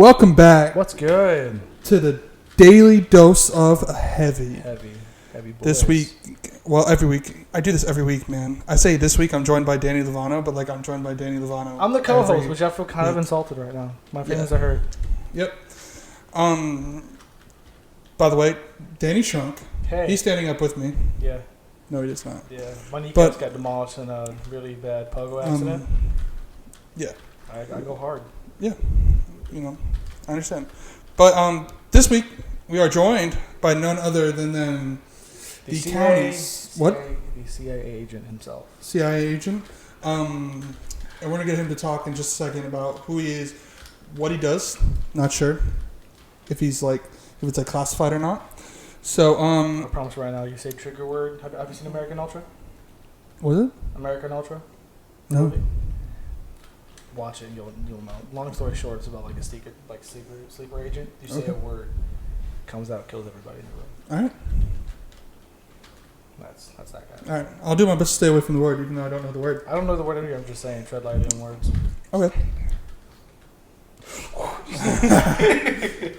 Welcome back. What's good? To the daily dose of heavy. Heavy boys. This week, well, every week. I do this every week, man. I say this week I'm joined by Danny Lovano, but like I'm joined by Danny Lovano. I'm the co-host, which I feel kind of insulted right now. My feelings are hurt. Yep. By the way, Danny shrunk. Hey. He's standing up with me. Yeah. No, he does not. Yeah. My kneecaps got demolished in a really bad pogo accident. Yeah. I go hard. Yeah. You know, I understand. But this week we are joined by none other than the county's what? The CIA agent himself. CIA agent. And we're gonna get him to talk in just a second about who he is, what he does. Not sure if it's classified or not. So I promise right now, you say trigger word. Have you seen American Ultra? Was it American Ultra? no? Movie? Watch it and you'll know. Long story short, it's about like a sleeper agent. You say a word, comes out, kills everybody in the room. All right. That's that guy. All right. I'll do my best to stay away from the word, even though I don't know the word. I don't know the word either. I'm just saying, tread lightly on words. Okay.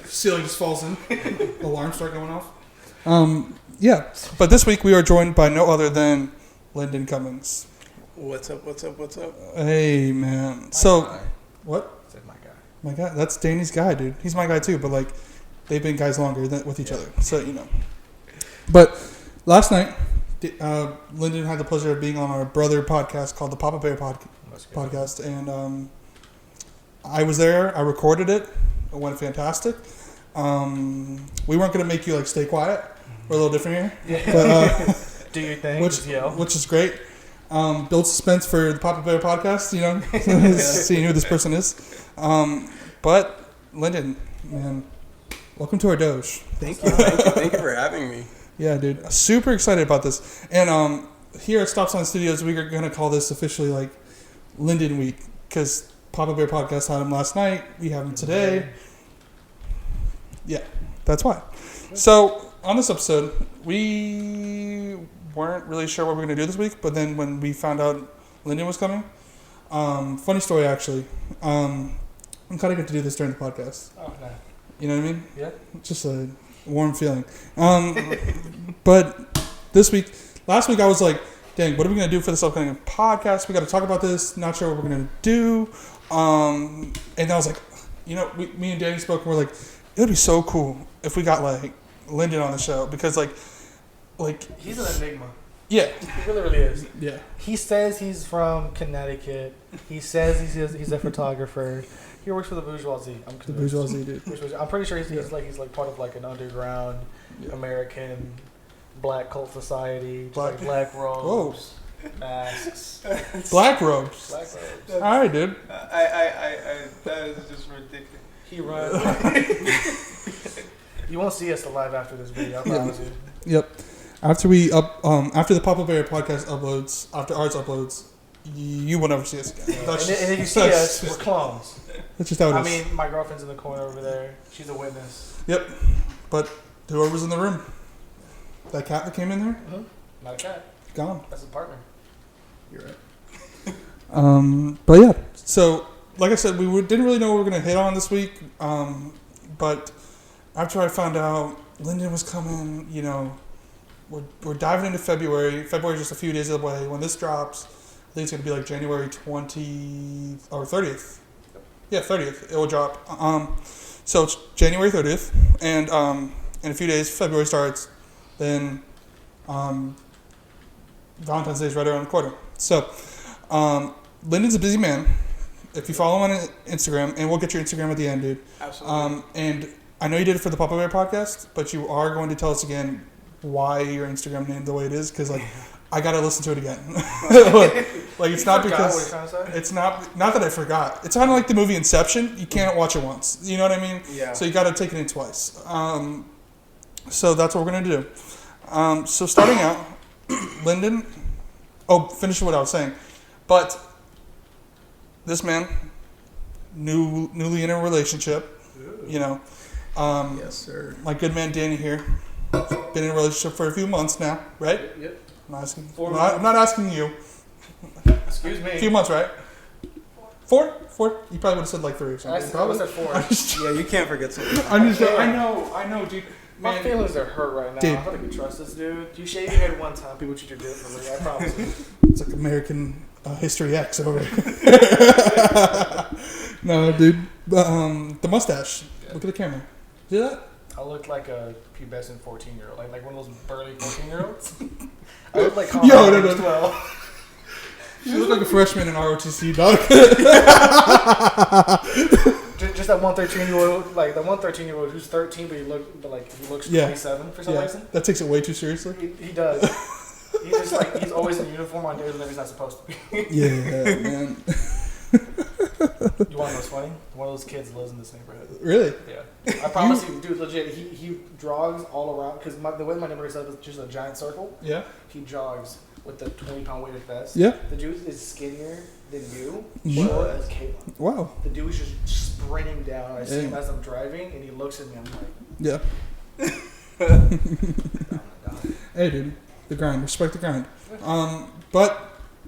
Ceiling just falls in. Alarms start going off. Yeah. But this week we are joined by no other than Lindon Cummings. What's up? Hey, man. What? Said my guy. My guy. That's Danny's guy, dude. He's my guy too, but like, they've been guys longer with each other, so you know. But last night, Lindon had the pleasure of being on our brother podcast called the Papa Bear podcast, and I was there. I recorded it. It went fantastic. We weren't gonna make you like stay quiet. We're a little different here, but do your thing, which is great. Build suspense for the Papa Bear podcast, you know, seeing who this person is. But Lindon, man, welcome to our Doge. Thank you for having me. Yeah, dude, super excited about this. And here at Stop Sign Studios, we are gonna call this officially like Lindon Week because Papa Bear podcast had him last night. We have him today. Yeah, that's why. So on this episode, we weren't really sure what we were going to do this week, but then when we found out Lindon was coming, funny story actually, I'm kind of good to do this during the podcast. Oh, okay. You know what I mean? Yeah. Just a warm feeling. But last week I was like, dang, what are we going to do for this upcoming podcast? We got to talk about this. Not sure what we're going to do. And I was like, you know, me and Danny spoke and we're like, it would be so cool if we got like Lindon on the show because like he's an enigma. Yeah, he really is. Yeah, he says he's from Connecticut. He says he's a photographer. He works for the bourgeoisie. The bourgeoisie, dude. I'm pretty sure he's like part of like an underground American black cult society. Black robes, masks, black robes. All right, dude. That is just ridiculous. He runs. You won't see us alive after this video, I promise you. Yep. After after the Papa Bear podcast uploads, after ours uploads, you will never see us again. And if you see us, we're clones. That's just how it is. I mean, my girlfriend's in the corner over there. She's a witness. Yep. But whoever's in the room, that cat that came in there, Not a cat. gone. That's a partner. You're right. But yeah, so like I said, we didn't really know what we were going to hit on this week. But after I found out Lindon was coming, you know, we're diving into February. February's just a few days away. When this drops, I think it's going to be like January 20th or 30th. Yeah, 30th. It will drop. So it's January 30th. And in a few days, February starts. Then Valentine's Day is right around the corner. So Lindon's a busy man. If you follow him on Instagram, and we'll get your Instagram at the end, dude. Absolutely. And I know you did it for the Papa Bear podcast, but you are going to tell us again why your Instagram named the way it is, because like I gotta listen to it again. like it's not because it's not that I forgot. It's kind of like the movie Inception. You can't watch it once. You know what I mean? Yeah. So you got to take it in twice. So that's what we're gonna do. So starting out, Lindon. Oh, finish what I was saying, but this man, newly in a relationship. You know. Yes, sir. My good man Danny here. Been in a relationship for a few months now, right? Yep. I'm not asking you. Excuse me. A few months, right? 4? You probably would have said like 3 or something. I said 4. Yeah, you can't forget something. I know, dude. My Man, feelings are hurt right now. Dude. I don't think you trust this dude. You shave your head one time, people treat you differently. I promise you. it's like American History X over here. No, dude. The mustache. Yeah. Look at the camera. See that? I look like a pubescent 14-year-old, like one of those burly 14-year-olds. I look like No. 12. You look like a freshman in ROTC, dog. Just that one 13-year-old, like the one 13-year-old who's 13, but he looks 27 for some reason. That takes it way too seriously. He does. He's just like he's always in uniform on days when he's not supposed to be. Yeah, man. You want to know what's funny? One of those kids lives in this neighborhood. Really? Yeah. I promise you, dude. Legit, he jogs all around because the way my neighborhood is set up is just a giant circle. Yeah. He jogs with the 20-pound weighted vest. Yeah. The dude is skinnier than you, What? short as Caitlin. Wow. The dude is just sprinting down. I see him as I'm driving, and he looks at me. I'm like, Yeah. oh my god. Hey, dude. The grind. Respect the grind. But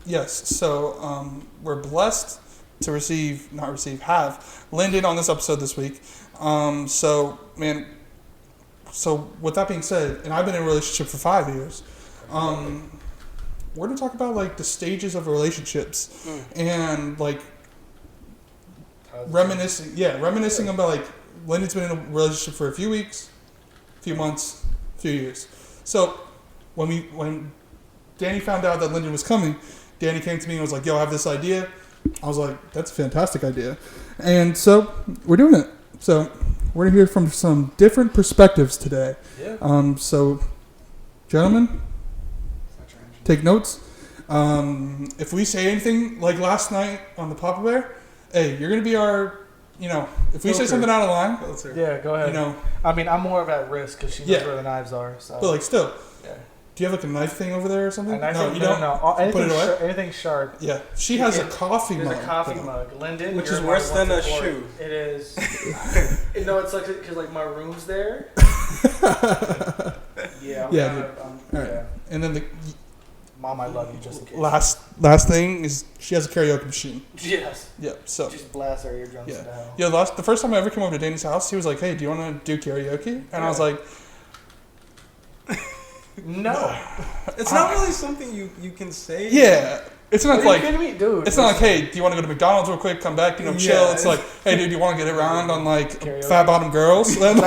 yes. So we're blessed to have Lindon on this episode this week. So with that being said, and I've been in a relationship for 5 years. We're gonna talk about like the stages of relationships and like reminiscing about like Lyndon's been in a relationship for a few weeks, few months, few years. So when Danny found out that Lindon was coming, Danny came to me and was like, "Yo, I have this idea." I was like, "That's a fantastic idea," and so we're doing it. So we're gonna hear from some different perspectives today. Yeah. So, gentlemen, take notes. If we say anything like last night on the Papa Bear, hey, you're gonna be our, if we say something out of line, Yeah, go ahead. I mean, I'm more of at risk because she knows where the knives are. So. But like still. Yeah. Do you have like a knife thing over there or something? No, you don't. No. Anything, put it away? Anything sharp. Yeah, she has a coffee mug. There's a coffee mug. Lindon, which is worse than a shoe. It is. No, it's like because like my room's there. Yeah. All right. Yeah. And then the Mom, I love you. Just in case. last thing is she has a karaoke machine. Yes. Yeah. So. Just blast our eardrums into hell. Yeah. The first time I ever came over to Danny's house, he was like, "Hey, do you want to do karaoke?" And I was like. No, it's not really something you can say. Yeah, it's not like dude. It's not like, hey, do you want to go to McDonald's real quick? Come back, chill. It's like, hey, dude, do you want to get around on like fat bottom girls? Listen,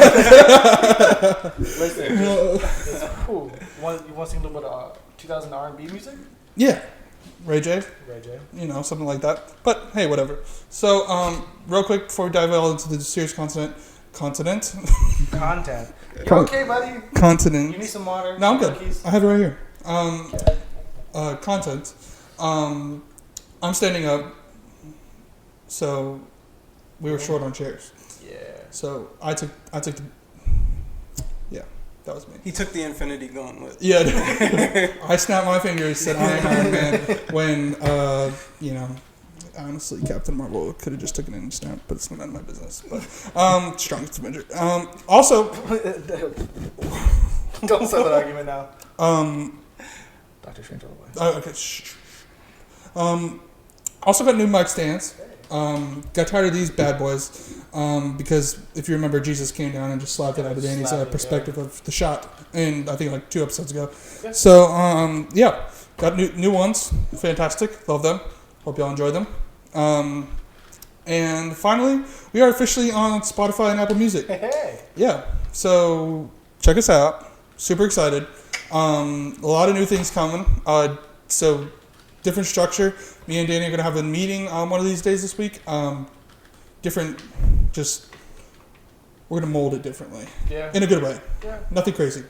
it's cool. You want to sing a little bit of 2000 R&B music? Yeah, Ray J. Ray J. Something like that. But hey, whatever. So, real quick before we dive all into the serious content. You okay, buddy? Continent. You need some water? No, I'm good. Cookies? I have it right here. Content. I'm standing up, so we were short on chairs. Yeah. So I took the. Yeah, that was me. He took the Infinity Gauntlet. Yeah. I snapped my fingers, said I am Iron Man. When honestly, Captain Marvel could have just taken it and snapped, but it's none of my business. But strongest Avenger. Also, don't say that argument now. Dr. Strange all the way. Okay. Also got new mic stands. Got tired of these bad boys because if you remember, Jesus came down and just slapped it out of Danny's perspective of the shot, and I think like 2 episodes ago. Yeah. So got new ones. Fantastic. Love them. Hope y'all enjoy them. And finally, we are officially on Spotify and Apple Music. Hey. Yeah. So check us out. Super excited. A lot of new things coming. So different structure. Me and Danny are gonna have a meeting one of these days this week. Different. We're gonna mold it differently. Yeah. In a good way. Yeah. Nothing crazy.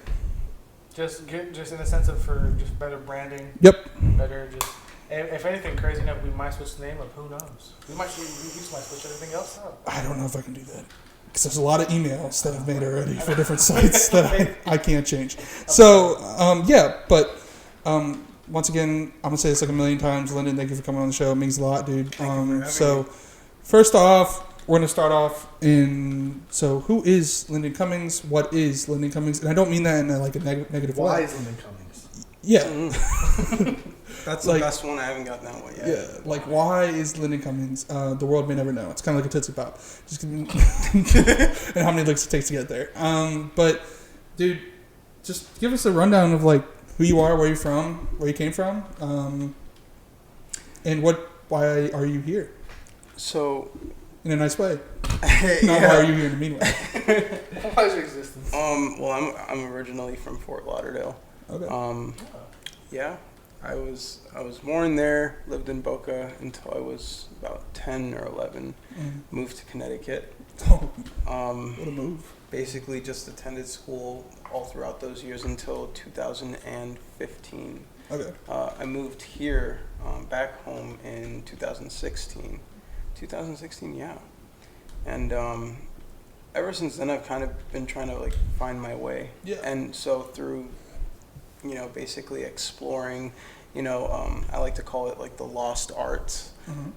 Just in the sense of for just better branding. Yep. Better just. If anything crazy enough, we might switch the name up. Who knows? We just might switch everything else up. I don't know if I can do that. Because there's a lot of emails that I've made already for different sites that I can't change. So, but once again, I'm going to say this like a million times. Lindon, thank you for coming on the show. It means a lot, dude. So, first off, we're going to start off so who is Lindon Cummings? What is Lindon Cummings? And I don't mean that in a negative way. Why is Lindon Cummings? Yeah. That's like, the best one. I haven't gotten that one yet. Yeah, like why is Lindon Cummings? The world may never know. It's kind of like a Tootsie Pop. Just and how many licks it takes to get there. But dude, just give us a rundown of like who you are, where you're from, where you came from, and why are you here? So, in a nice way. yeah. Not why are you here in a mean way. Why is your existence? Well, I'm originally from Fort Lauderdale. Okay. Yeah, I was born there, lived in Boca until I was about 10 or 11. Moved to Connecticut. Oh, What a move. Basically just attended school all throughout those years until 2015. Okay. I moved here back home in 2016. 2016, yeah. And ever since then, I've kind of been trying to like find my way. Yeah. And so through, basically exploring, I like to call it like the lost arts.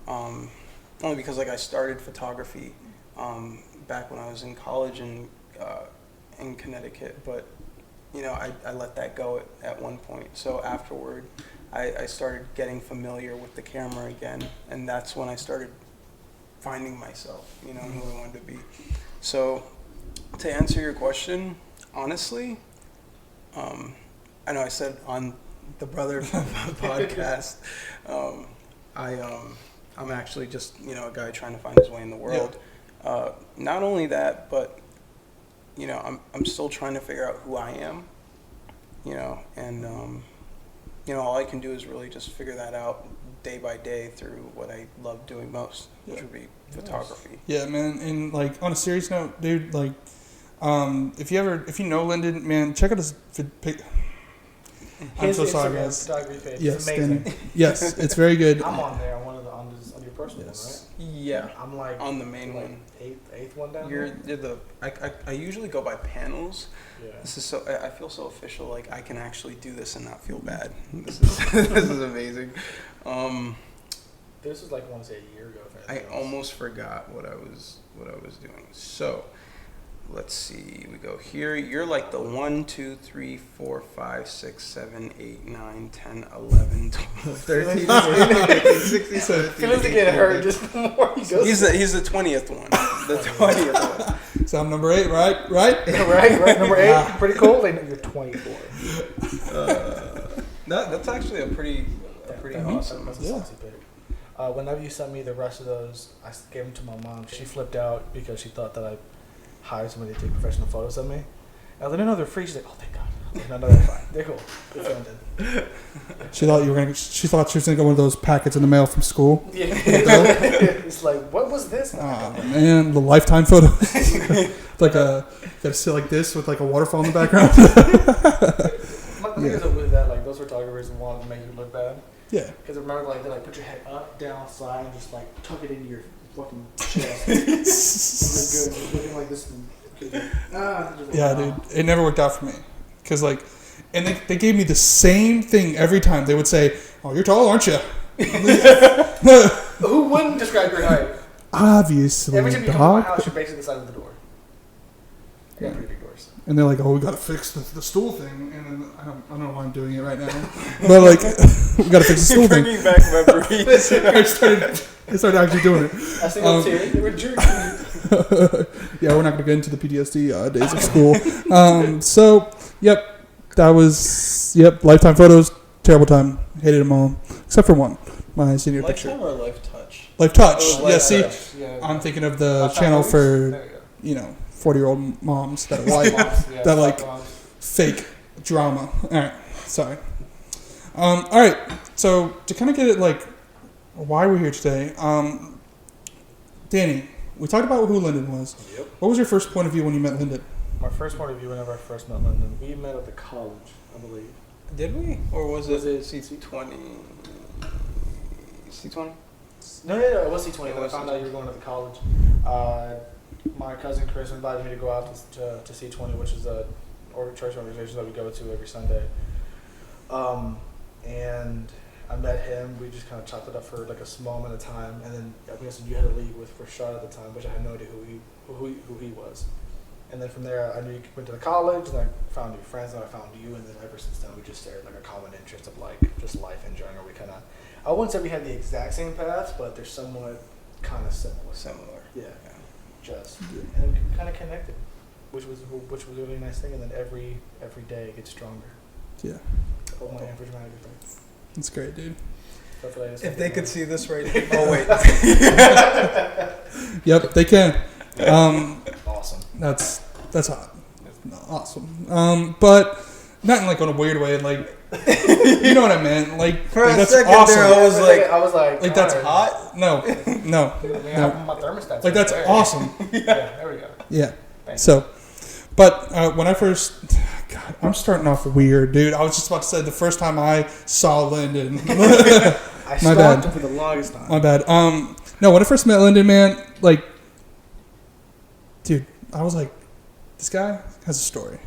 Only because like I started photography back when I was in college in Connecticut, but I let that go at one point. So afterward, I started getting familiar with the camera again, and that's when I started finding myself, who I wanted to be. So to answer your question, honestly, I know I said on the Brother podcast, I'm actually just, a guy trying to find his way in the world. Yeah. Not only that, but, I'm still trying to figure out who I am, and, all I can do is really just figure that out day by day through what I love doing most, which would be photography. Yeah, man. And like on a serious note, dude, like, if you know Lindon, man, check out his I'm so sorry, guys. Photography page. Yes, it's amazing. Yes, it's very good. I'm on there on your personal one, right? Yeah. I'm like on the main one. Eighth one down. You're I usually go by panels. Yeah. This is so I feel so official. Like I can actually do this and not feel bad. This is amazing. This was like I want to say a year ago. I almost forgot what I was doing. So let's see. We go here. You're like the 1, 2, 3, 4, 5, 6, 7, 8, 9, 10, 11, 12, 13, 14, 16, 17. Feels to get hurt just the more he goes. He's the 20th one. The 20th one. So I'm number 8, right? Right. right. Number 8. Pretty cool. You're 24. That's actually a pretty awesome. That's a saucy pic. Whenever you sent me the rest of those, I gave them to my mom. She flipped out because she thought that I hired somebody to take professional photos of me. And I was like, no, they're free. She's like, oh, thank God. No, they're fine. They're cool. They're She thought she was gonna get one of those packets in the mail from school. Yeah. It's like, what was this? Oh man, the lifetime photos. Like gotta sit like this with like a waterfall in the background. My thing is with that, like those photographers want to make you look bad. Yeah. Because remember, like they like put your head up, down, side, and just like tuck it into your fucking chest. And you're good. Just looking like this. Yeah, dude. It never worked out for me. Because, like, and they gave me the same thing every time. They would say, oh, you're tall, aren't you? Who wouldn't describe your height? Obviously, every time you come to my house, you're basically the side of the door. I got pretty big doors. And they're like, oh, we got to fix the stool thing. And then I don't know why I'm doing it right now. But, like, we got to fix the stool thing. Bringing back memories. I started actually doing it. I see them too. They were jerking. Yeah, we're not going to get into the PTSD days of school. So, yep, that was, lifetime photos, terrible time. Hated them all, except for one, my senior picture. Lifetime or Life Touch? Life Touch. Oh, Yeah, Life see, Touch. Yeah. I'm thinking of the Lifetime channel movies? for, 40-year-old moms that like, that like fake drama. All right, sorry. All right, so to kind of get it like why we're here today, Danny, we talked about who Lindon was. Yep. What was your first point of view when you met Lindon? My first point of view whenever I first met Lindon, we met at the college, I believe. Did we? Or was it C20? C20? No, it was C20. When I found out you were going to the college, my cousin Chris invited me to go out to C20, which is a church organization that we go to every Sunday. And I met him. We just kind of chopped it up for like a small amount of time, and then I guess you had to leave with Rashad at the time, which I had no idea who he was. And then from there, I knew you went to the college, and I found new friends, and I found you, and then ever since then, we just shared like a common interest of like just life in general. We kind of, I wouldn't say we had the exact same paths, but they're somewhat kind of similar. Yeah. Just and we kind of connected, which was a really nice thing. And then every day it gets stronger. Yeah. Oh, my average and everything. That's great, dude. If they could see this right now. Oh, wait. Yep, they can. Awesome. That's hot. Awesome. But not in like on a weird way. Like, you know what I meant. Like, For a that's second awesome. there, I was like, that's right. hot? No. I mean, my thermostat's Like, that's there. awesome. Yeah, there we go. Yeah. Thanks. So, but when I first, God, I'm starting off weird, dude. I was just about to say the first time I saw Lindon. I stalked him for the longest time. My bad. No, when I first met Lindon, man, like, dude, I was like, this guy has a story.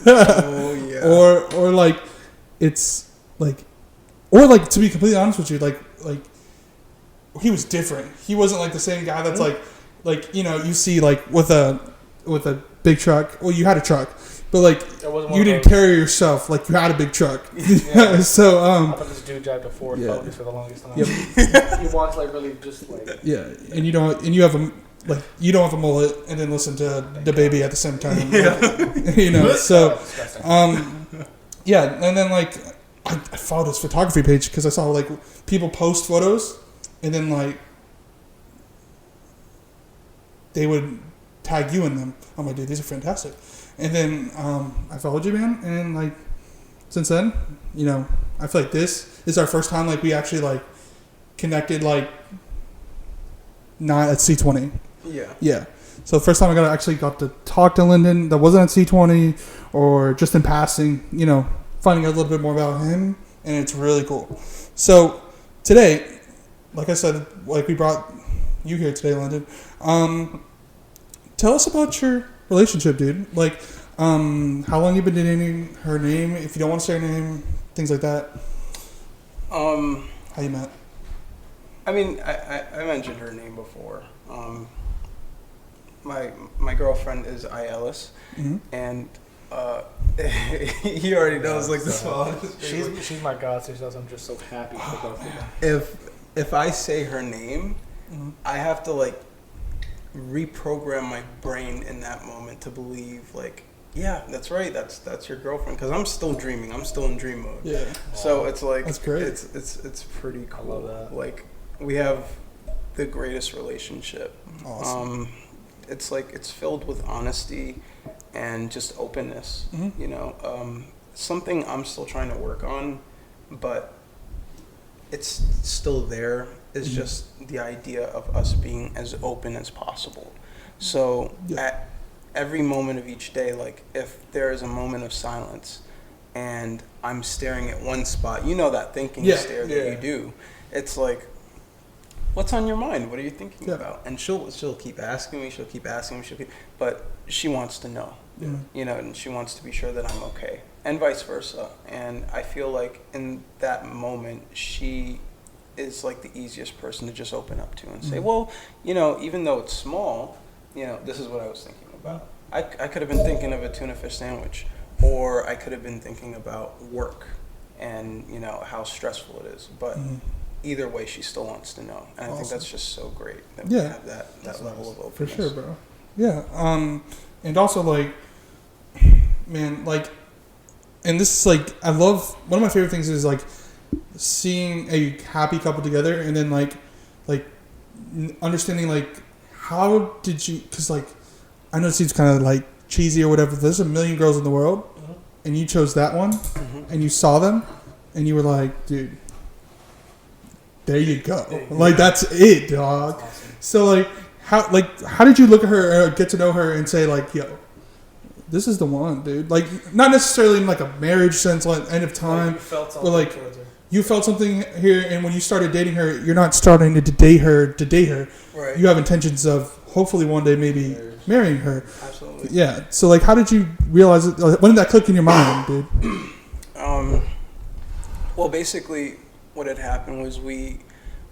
Oh yeah. Or like, it's like, or like, to be completely honest with you, like he was different. He wasn't like the same guy that's like you know, you see like with a big truck. Well, you had a truck, but like you didn't carry yourself like you had a big truck. Yeah. So I thought this dude drove the Ford Focus for the longest time. Yep. He walks like really just like and you have a mullet and then listen to the baby at the same time. You know, so yeah, and then like I followed his photography page because I saw like people post photos and then like they would tag you in them. I'm like, dude, these are fantastic. And then I followed you, man, and like since then, you know, I feel like this is our first time like we actually like connected like not at C20. Yeah. So the first time I actually got to talk to Lindon that wasn't at C20 or just in passing, you know, finding out a little bit more about him, and it's really cool. So today, like I said, like we brought you here today, Lindon. Tell us about your relationship, dude. Like, how long you've been dating, her name, if you don't want to say her name, things like that. How you met? I mean, I mentioned her name before. My girlfriend is Ellis, and he already knows like the small. She's my god sister. I'm just so happy for both of them. If I say her name, I have to like reprogram my brain in that moment to believe like, yeah, that's right, that's your girlfriend, because I'm still dreaming. I'm still in dream mode. Yeah. So it's like that's great. It's pretty cool. I love that. Like we have the greatest relationship. Awesome. It's like it's filled with honesty and just openness. You know, something I'm still trying to work on, but it's still there. Is just the idea of us being as open as possible. So at every moment of each day, like if there is a moment of silence and I'm staring at one spot, you know that thinking stare that you do. It's like, what's on your mind? What are you thinking about? And she'll keep asking me. But she wants to know, you know, and she wants to be sure that I'm okay, and vice versa. And I feel like in that moment, she is like the easiest person to just open up to and say, well, you know, even though it's small, you know, this is what I was thinking about. I could have been thinking of a tuna fish sandwich, or I could have been thinking about work and, you know, how stressful it is. But either way, she still wants to know. And I think that's just so great that we have that level of openness. For sure, bro. Yeah. And also, like, man, like, and this is, like, I love, one of my favorite things is, like, seeing a happy couple together and then, like understanding, like, how did you, because, like, I know it seems kind of, like, cheesy or whatever, there's a million girls in the world, and you chose that one, and you saw them, and you were like, dude, there you go. Like, that's it, dog. That's awesome. So, how did you look at her or get to know her and say, like, yo, this is the one, dude? Like, not necessarily in, like, a marriage sense, like, end of time, but, like, you felt something here, and when you started dating her, you're not starting to date her. Right. You have intentions of hopefully one day maybe marrying her. Absolutely. Yeah. So, like, how did you realize it? When did that click in your mind, dude? Well, basically, what had happened was we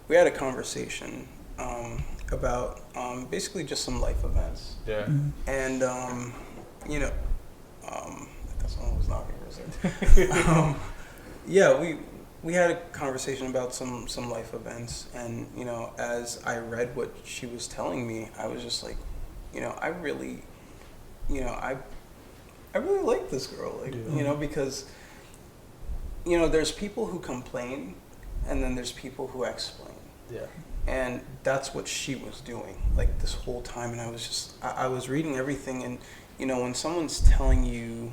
had a conversation about basically just some life events. Yeah. And, you know, that's someone was knocking for a second. Yeah, we had a conversation about some life events. And, you know, as I read what she was telling me, I was just like, you know, I really like this girl. Like, you know, because, you know, there's people who complain and then there's people who explain. Yeah. And that's what she was doing, like, this whole time. And I was just, I was reading everything. And, you know, when someone's telling you,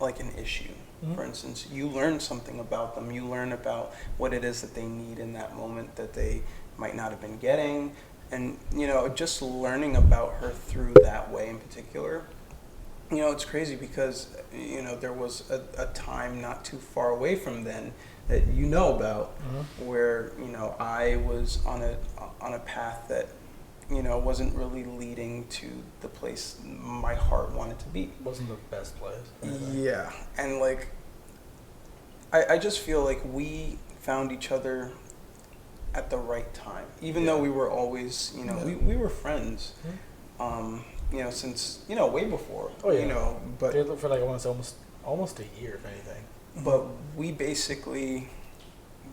like, an issue, for instance, you learn something about them. You learn about what it is that they need in that moment that they might not have been getting. And, you know, just learning about her through that way in particular, you know, it's crazy because, you know, there was a time not too far away from then that you know about, where, you know, I was on a path that, you know, wasn't really leading to the place my heart wanted to be. Wasn't the best place. Yeah, and like, I just feel like we found each other at the right time, even though we were always, you know, we were friends, you know, since, you know, way before. Oh yeah. You know, but for like, I want to say almost a year, if anything. But we basically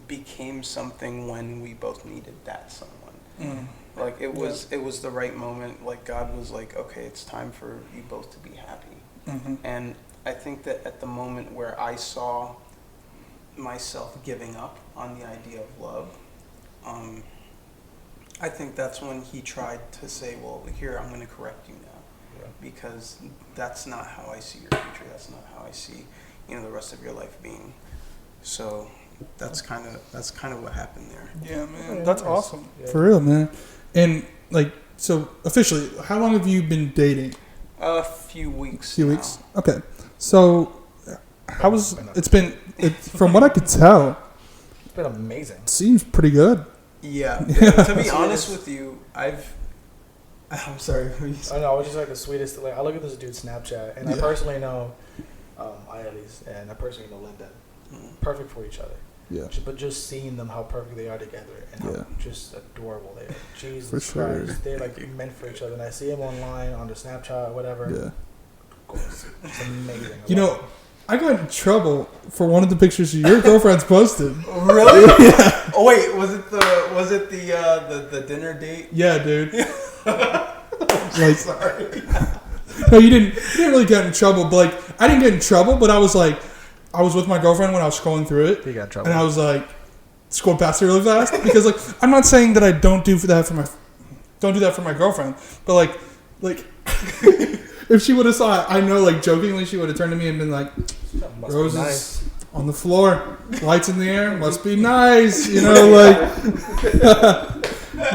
became something when we both needed that someone. Like, it was the right moment. Like, God was like, okay, it's time for you both to be happy. And I think that at the moment where I saw myself giving up on the idea of love, I think that's when he tried to say, well, here, I'm going to correct you now, because that's not how I see your future. That's not how I see, you know, the rest of your life being. So that's kind of what happened there. Yeah, man, that's awesome. Yeah. For real, man. And like, so officially, how long have you been dating? A few weeks. Few weeks. Okay. So, it's been from what I could tell, It's been amazing. it seems pretty good. Yeah. To be honest with you, I'm sorry. I know. I was just like the sweetest. Like, I look at this dude's Snapchat, and I personally know Iolis, and I personally know Lindon. Perfect for each other. Yeah. But just seeing them, how perfect they are together, and how just adorable they are. Jesus For sure. Christ, they're like meant for each other. And I see them online on the Snapchat, whatever. Yeah. It's amazing. You know, I got in trouble for one of the pictures your girlfriend's posted. Really? Yeah. Oh wait, was it the dinner date? Yeah, dude. Like, Sorry. no, you didn't really get in trouble. But like, I didn't get in trouble, but I was with my girlfriend when I was scrolling through it. You got in trouble. And I was like, scroll past it really fast because like, I'm not saying that I don't do that for my girlfriend, but like if she would have saw it, I know, like, jokingly she would have turned to me and been like, roses nice on the floor, lights in the air, must be nice, you know, like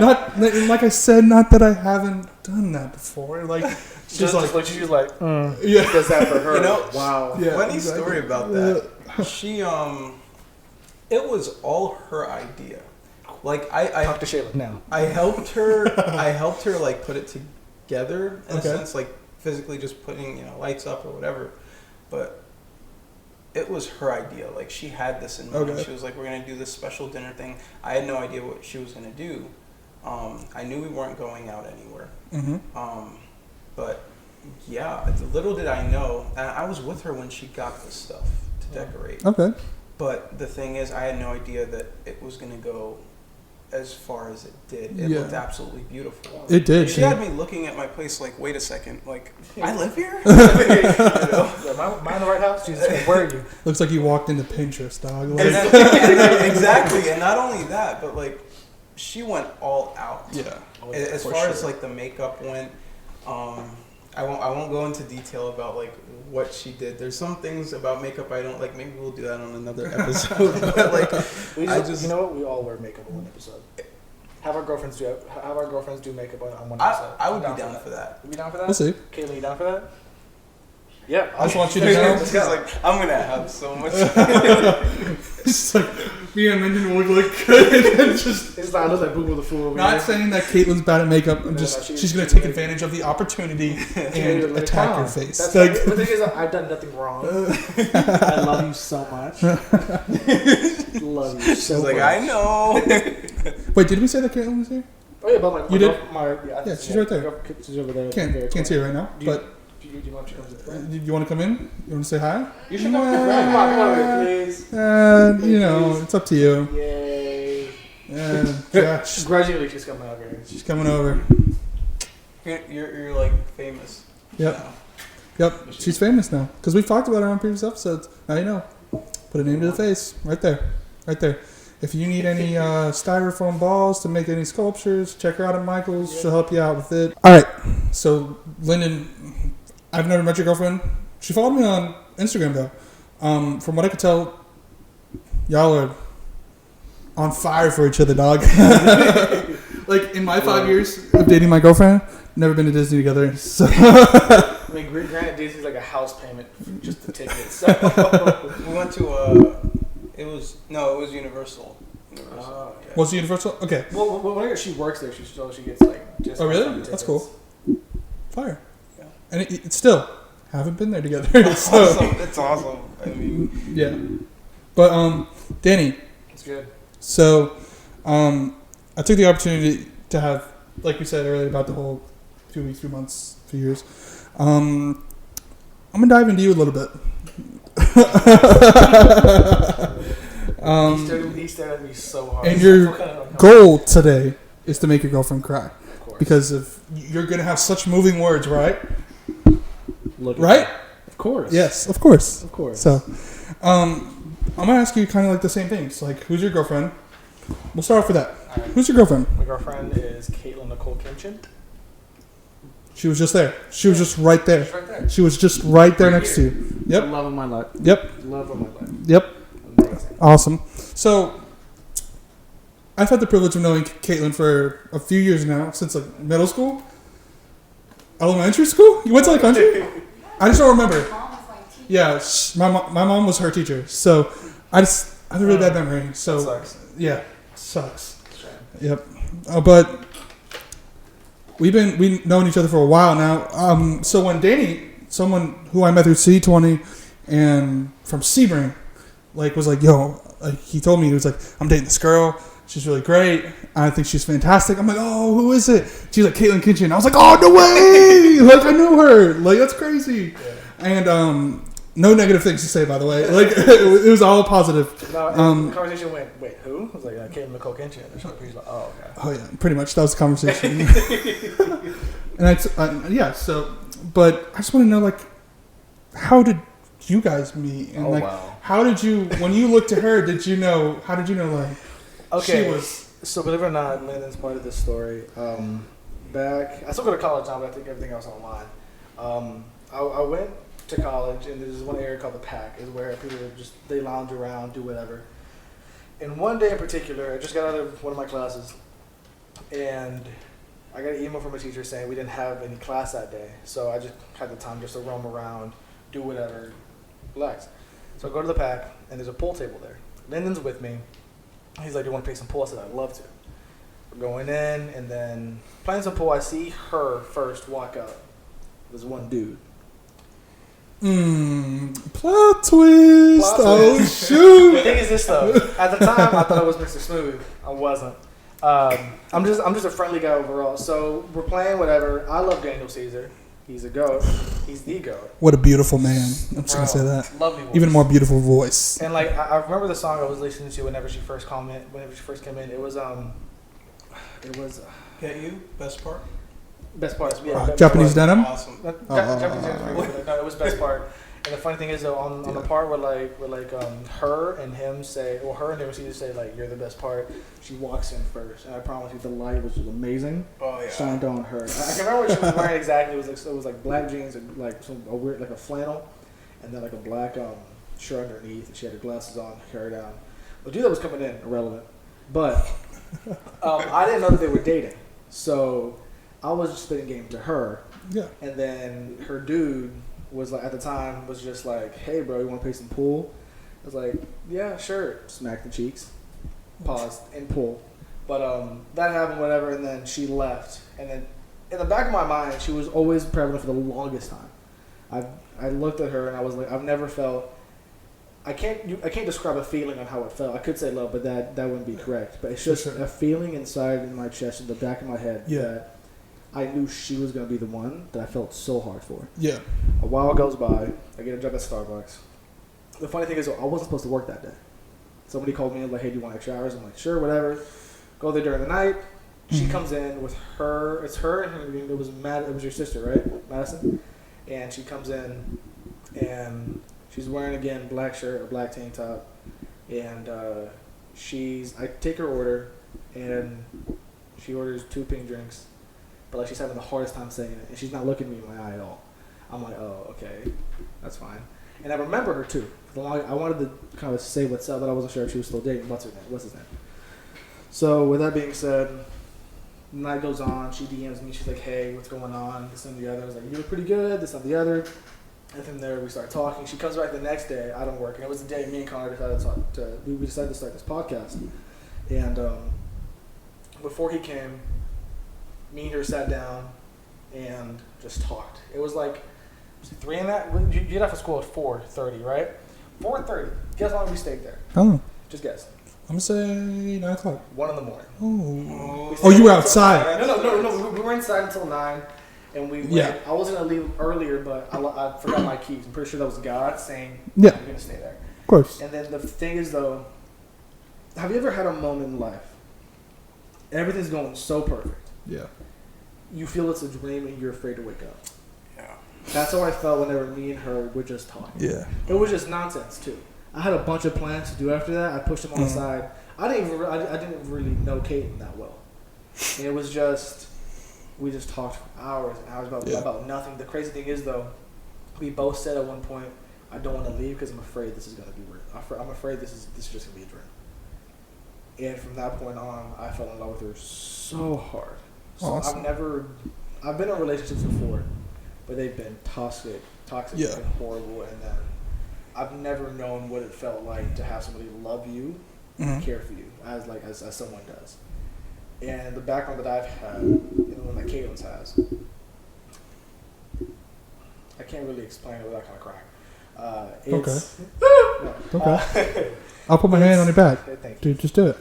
not like I said, not that I haven't done that before, like. She's like, Does that for her. You know, wow. Yeah, funny exactly. story about that. She it was all her idea. Like, I Talk to Shayla now. I helped her like put it together in a sense, like physically just putting, you know, lights up or whatever. But it was her idea. Like, she had this in mind. She was like, we're gonna do this special dinner thing. I had no idea what she was gonna do. I knew we weren't going out anywhere. But yeah, little did I know. And I was with her when she got this stuff to decorate. Okay. But the thing is, I had no idea that it was gonna go as far as it did. It Yeah. looked absolutely beautiful. It did. She had me looking at my place like, wait a second, like, I live here? You know? Am I in the right house? Jesus, where are you? Looks like you walked into Pinterest, dog. Like, And then, exactly, and not only that, but like, she went all out. yeah. As far as like the makeup went, I won't go into detail about like what she did. There's some things about makeup I don't like. Maybe we'll do that on another episode. But like, you know what? We all wear makeup on one episode. Have our girlfriends do makeup on one episode. I would be down for that. You be down for that? We'll see. Caitlin, you down for that? Yeah. I just want you to know. She's like, I'm gonna have so much. It's like me and Lindon will look good. And just It's not like Boo Boo the Fool. not saying that Caitlin's bad at makeup. I'm just she's gonna take advantage of the opportunity and attack your face. That's Like, the thing is, I've done nothing wrong. I love you so much. Love you so She's like, much. I know. wait, did we say that Caitlin was here? Oh yeah, but You did? yeah, she's right there. She's over there. Can't see her right now, but Do you want to come to the front? you want to come in? You want to say hi? You should come to the front. Come on, please. You know, it's up to you. Yay. Josh, Gradually, she's coming over here. she's coming over. You're like famous. Yep. Yep, she's famous now because we've talked about her on previous episodes. Now you know. Put a name to the face, right there, right there. If you need any styrofoam balls to make any sculptures, check her out at Michael's. She'll help you out with it. All right. So Lyndon, I've never met your girlfriend. She followed me on Instagram though. From what I could tell, y'all are on fire for each other, dog. Like in my 5 years of dating my girlfriend, never been to Disney together. So. I mean, granted, Disney's like a house payment for just the tickets. So. We went to it was Universal. Oh, okay. Was it Universal? Okay. Well, whenever she works there, she gets like just. Oh really? That's cool. Fire. Yeah. And it's still haven't been there together. So. Awesome. It's awesome. I mean, Yeah. But Danny. It's good. So, I took the opportunity to have, like we said earlier about the whole 2 weeks, 3 months, 2 years. I'm gonna dive into you a little bit. He stared at me so hard. And your goal today is to make your girlfriend cry because of you're gonna have such moving words, right? Right? Of course. Yes, of course. Of course. So, I'm gonna ask you kind of like the same things. Like, who's your girlfriend? We'll start off with that. Right. Who's your girlfriend? My girlfriend is Caitlin Nicole Kinchin. She was just there. She was just right there. She's right there. She was just right there next to you. The Yep. love of my life. Yep. Love of my life. Yep. Amazing. Awesome. So, I've had the privilege of knowing Caitlin for a few years now, since like middle school, elementary school. You went to the country? I just don't remember. Yeah, my mom was her teacher, so I have a really bad memory. So That sucks. yeah, sucks. Shame. Yep. But we've known each other for a while now. So when Danny, someone who I met through C20 and from Sebring, was like, yo, he told me, he was like, I'm dating this girl. She's really great. I think she's fantastic. I'm like, oh, who is it? She's like, Caitlin Kinchin. I was like, oh, no way. I knew her. That's crazy. Yeah. And no negative things to say, by the way. It was all positive. No, the conversation went, wait, who? I was like, Caitlin Nicole Kinchin. And she's like, oh, okay. Oh yeah, pretty much. That was the conversation. And but I just want to know, how did you guys meet? And wow. how did you, when you looked at her, how did you know, Okay. she was? So believe it or not, Lindon's part of this story. I still go to college now, but I think everything else online. I went to college, and there's one area called the PAC, is where people they lounge around, do whatever. And one day in particular, I just got out of one of my classes, and I got an email from a teacher saying we didn't have any class that day. So I just had the time just to roam around, do whatever, relax. So I go to the PAC, and there's a pool table there. Lyndon's with me. He's like, do you want to play some pool? I said, I'd love to. We're going in, and then playing some pool, I see her first walk up. There's one dude. Plot twist. Oh, shoot. The thing is this, though. At the time, I thought I was Mr. Smooth. I wasn't. I'm just a friendly guy overall. So we're playing whatever. I love Daniel Caesar. He's a goat. He's the goat. What a beautiful man. I'm just going to say that. Lovely voice. Even more beautiful voice. And I remember the song I was listening to whenever she first came in. It was Get You, best part. Best part. Yeah, Japanese denim? Awesome. Japanese denim. No, it was best part. And the funny thing is, though, on the part where her and him say, well, her and him say you're the best part. She walks in first, and I promise you, the light was just amazing. Oh yeah. Shined on her. I can't remember what she was wearing exactly. It was black jeans and a weird a flannel, and then a black shirt underneath. And she had her glasses on, hair down. The dude that was coming in, irrelevant, but I didn't know that they were dating, so I was just spitting game to her. Yeah. And then her dude was at the time was just like, hey bro, you want to play some pool? I was like, yeah, sure. Smack the cheeks, paused, and pool. But that happened, whatever, and then she left. And then in the back of my mind, she was always pregnant for the longest time. I looked at her and I was like, I've never felt I can't describe a feeling on how it felt. I could say love, but that wouldn't be correct. But it's just a feeling inside in my chest, in the back of my head, that I knew she was going to be the one that I felt so hard for. Yeah. A while goes by. I get a job at Starbucks. The funny thing is, I wasn't supposed to work that day. Somebody called me and like, hey, do you want extra hours? I'm like, sure, whatever. Go there during the night. She comes in with her. It's her and her. It was your sister, right, Madison? And she comes in, and she's wearing again black shirt, a black tank top, and I take her order, and she orders 2 pink drinks, but like she's having the hardest time saying it, and she's not looking me in my eye at all. I'm like, oh, okay, that's fine. And I remember her too. I wanted to kind of say what's up, but I wasn't sure if she was still dating. What's his name? So with that being said, the night goes on. She DMs me. She's like, hey, what's going on? This and the other. I was like, you look pretty good. This and the other. And from there, we start talking. She comes back the next day. I don't work. And it was the day me and Connor we decided to start this podcast. And before he came, me and her sat down and just talked. It was like 3 in that. You get off of school at 4:30, right? 4:30. Guess how long we stayed there? Oh. Just guess. I'm gonna say 9 o'clock. 1 in the morning. Oh, you were outside. No. We were inside until 9, and we went. Yeah. I was gonna leave earlier, but I forgot my keys. I'm pretty sure that was God saying, "Yeah, you're gonna stay there." Of course. And then the thing is, though, have you ever had a moment in life? Everything's going so perfect. Yeah. You feel it's a dream, and you're afraid to wake up. Yeah. That's how I felt whenever me and her were just talking. Yeah. It was just nonsense too. I had a bunch of plans to do after that. I pushed them on the side. I didn't really know Kaden that well. And it was just, we just talked for hours and hours about nothing. The crazy thing is though, we both said at one point, I don't want to leave because I'm afraid this is going to be real. I'm afraid this is just going to be a dream. And from that point on, I fell in love with her so hard. So awesome. I've been in relationships before, but they've been toxic and horrible. And then I've never known what it felt like to have somebody love you and care for you as someone does. And the background that I've had, and the one that Caitlin's has, I can't really explain it without kind of crying. It's, okay. I'll put my hand on your back. Thank you. Dude, just do it.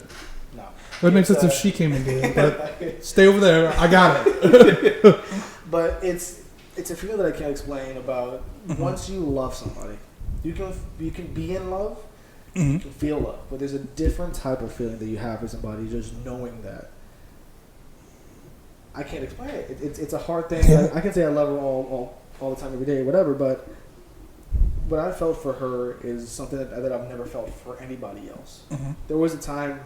No. It would make sense if she came and did it, but stay over there. I got it. But it's a feeling that I can't explain about once you love somebody. You can be in love, you can feel love, but there's a different type of feeling that you have for somebody, just knowing that. I can't explain it. It's a hard thing. Yeah. I can say I love her all the time, every day, whatever, but what I felt for her is something that I've never felt for anybody else. There was a time,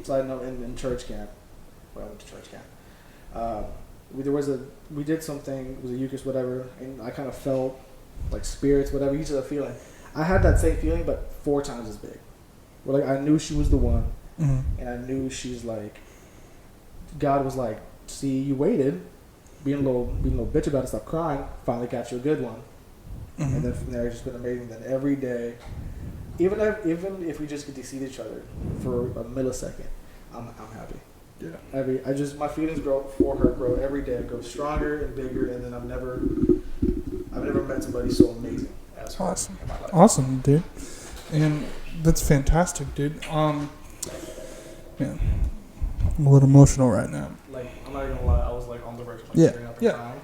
side note, in church camp, when I went to church camp, we did something, it was a Eucharist, whatever, and I kind of felt like spirits, whatever, you just have a feeling. I had that same feeling, but 4 times as big. Where like I knew she was the one, and I knew she's like, God was like, see, you waited, being a little bitch about it, stop crying, finally got you a good one. And then from there, it's just been amazing that every day, even if we just get to see each other for a millisecond, I'm happy. Yeah. My feelings grow every day. It grows stronger and bigger, and then I've never met somebody so amazing as her in my life. Awesome, dude. And that's fantastic, dude. Man, I'm a little emotional right now. Like, I'm not gonna lie, I was like on the verge of tearing up and crying.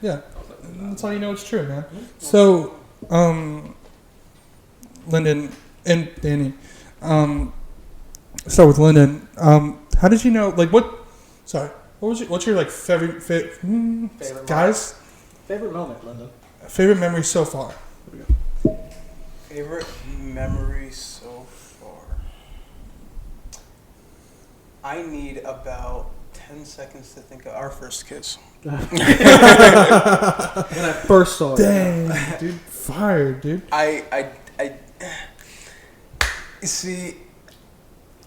Yeah. That's how you know it's true, man. So, Lindon and Danny, start with Lindon. How did you know? Like, what's your like favorite guys? Favorite moment, Lindon. Favorite memory so far. Favorite memory so far. I need about 10 seconds to think of our first kiss. When I first saw it. Dang, dude, fire, dude. I see.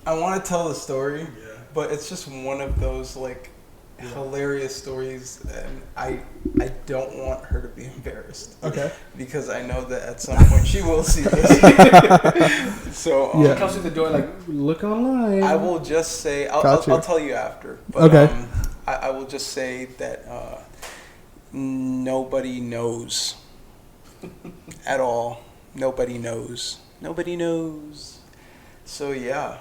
I want to tell the story, but it's just one of those like hilarious stories, and I don't want her to be embarrassed. Okay. Because I know that at some point she will see this. So She comes through the door like, look online. I will just say I'll tell you after. But, okay. I will just say that nobody knows at all. Nobody knows Nobody knows. So yeah.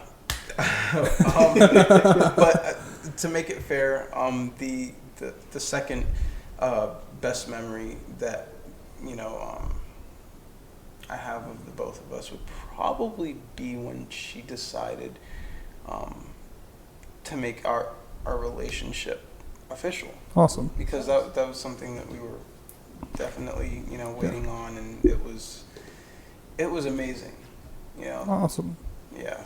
But to make it fair, the second best memory that I have of the both of us would probably be when she decided to make our relationship official. Awesome. Because that was something that we were definitely waiting on, and it was amazing. Awesome. Yeah.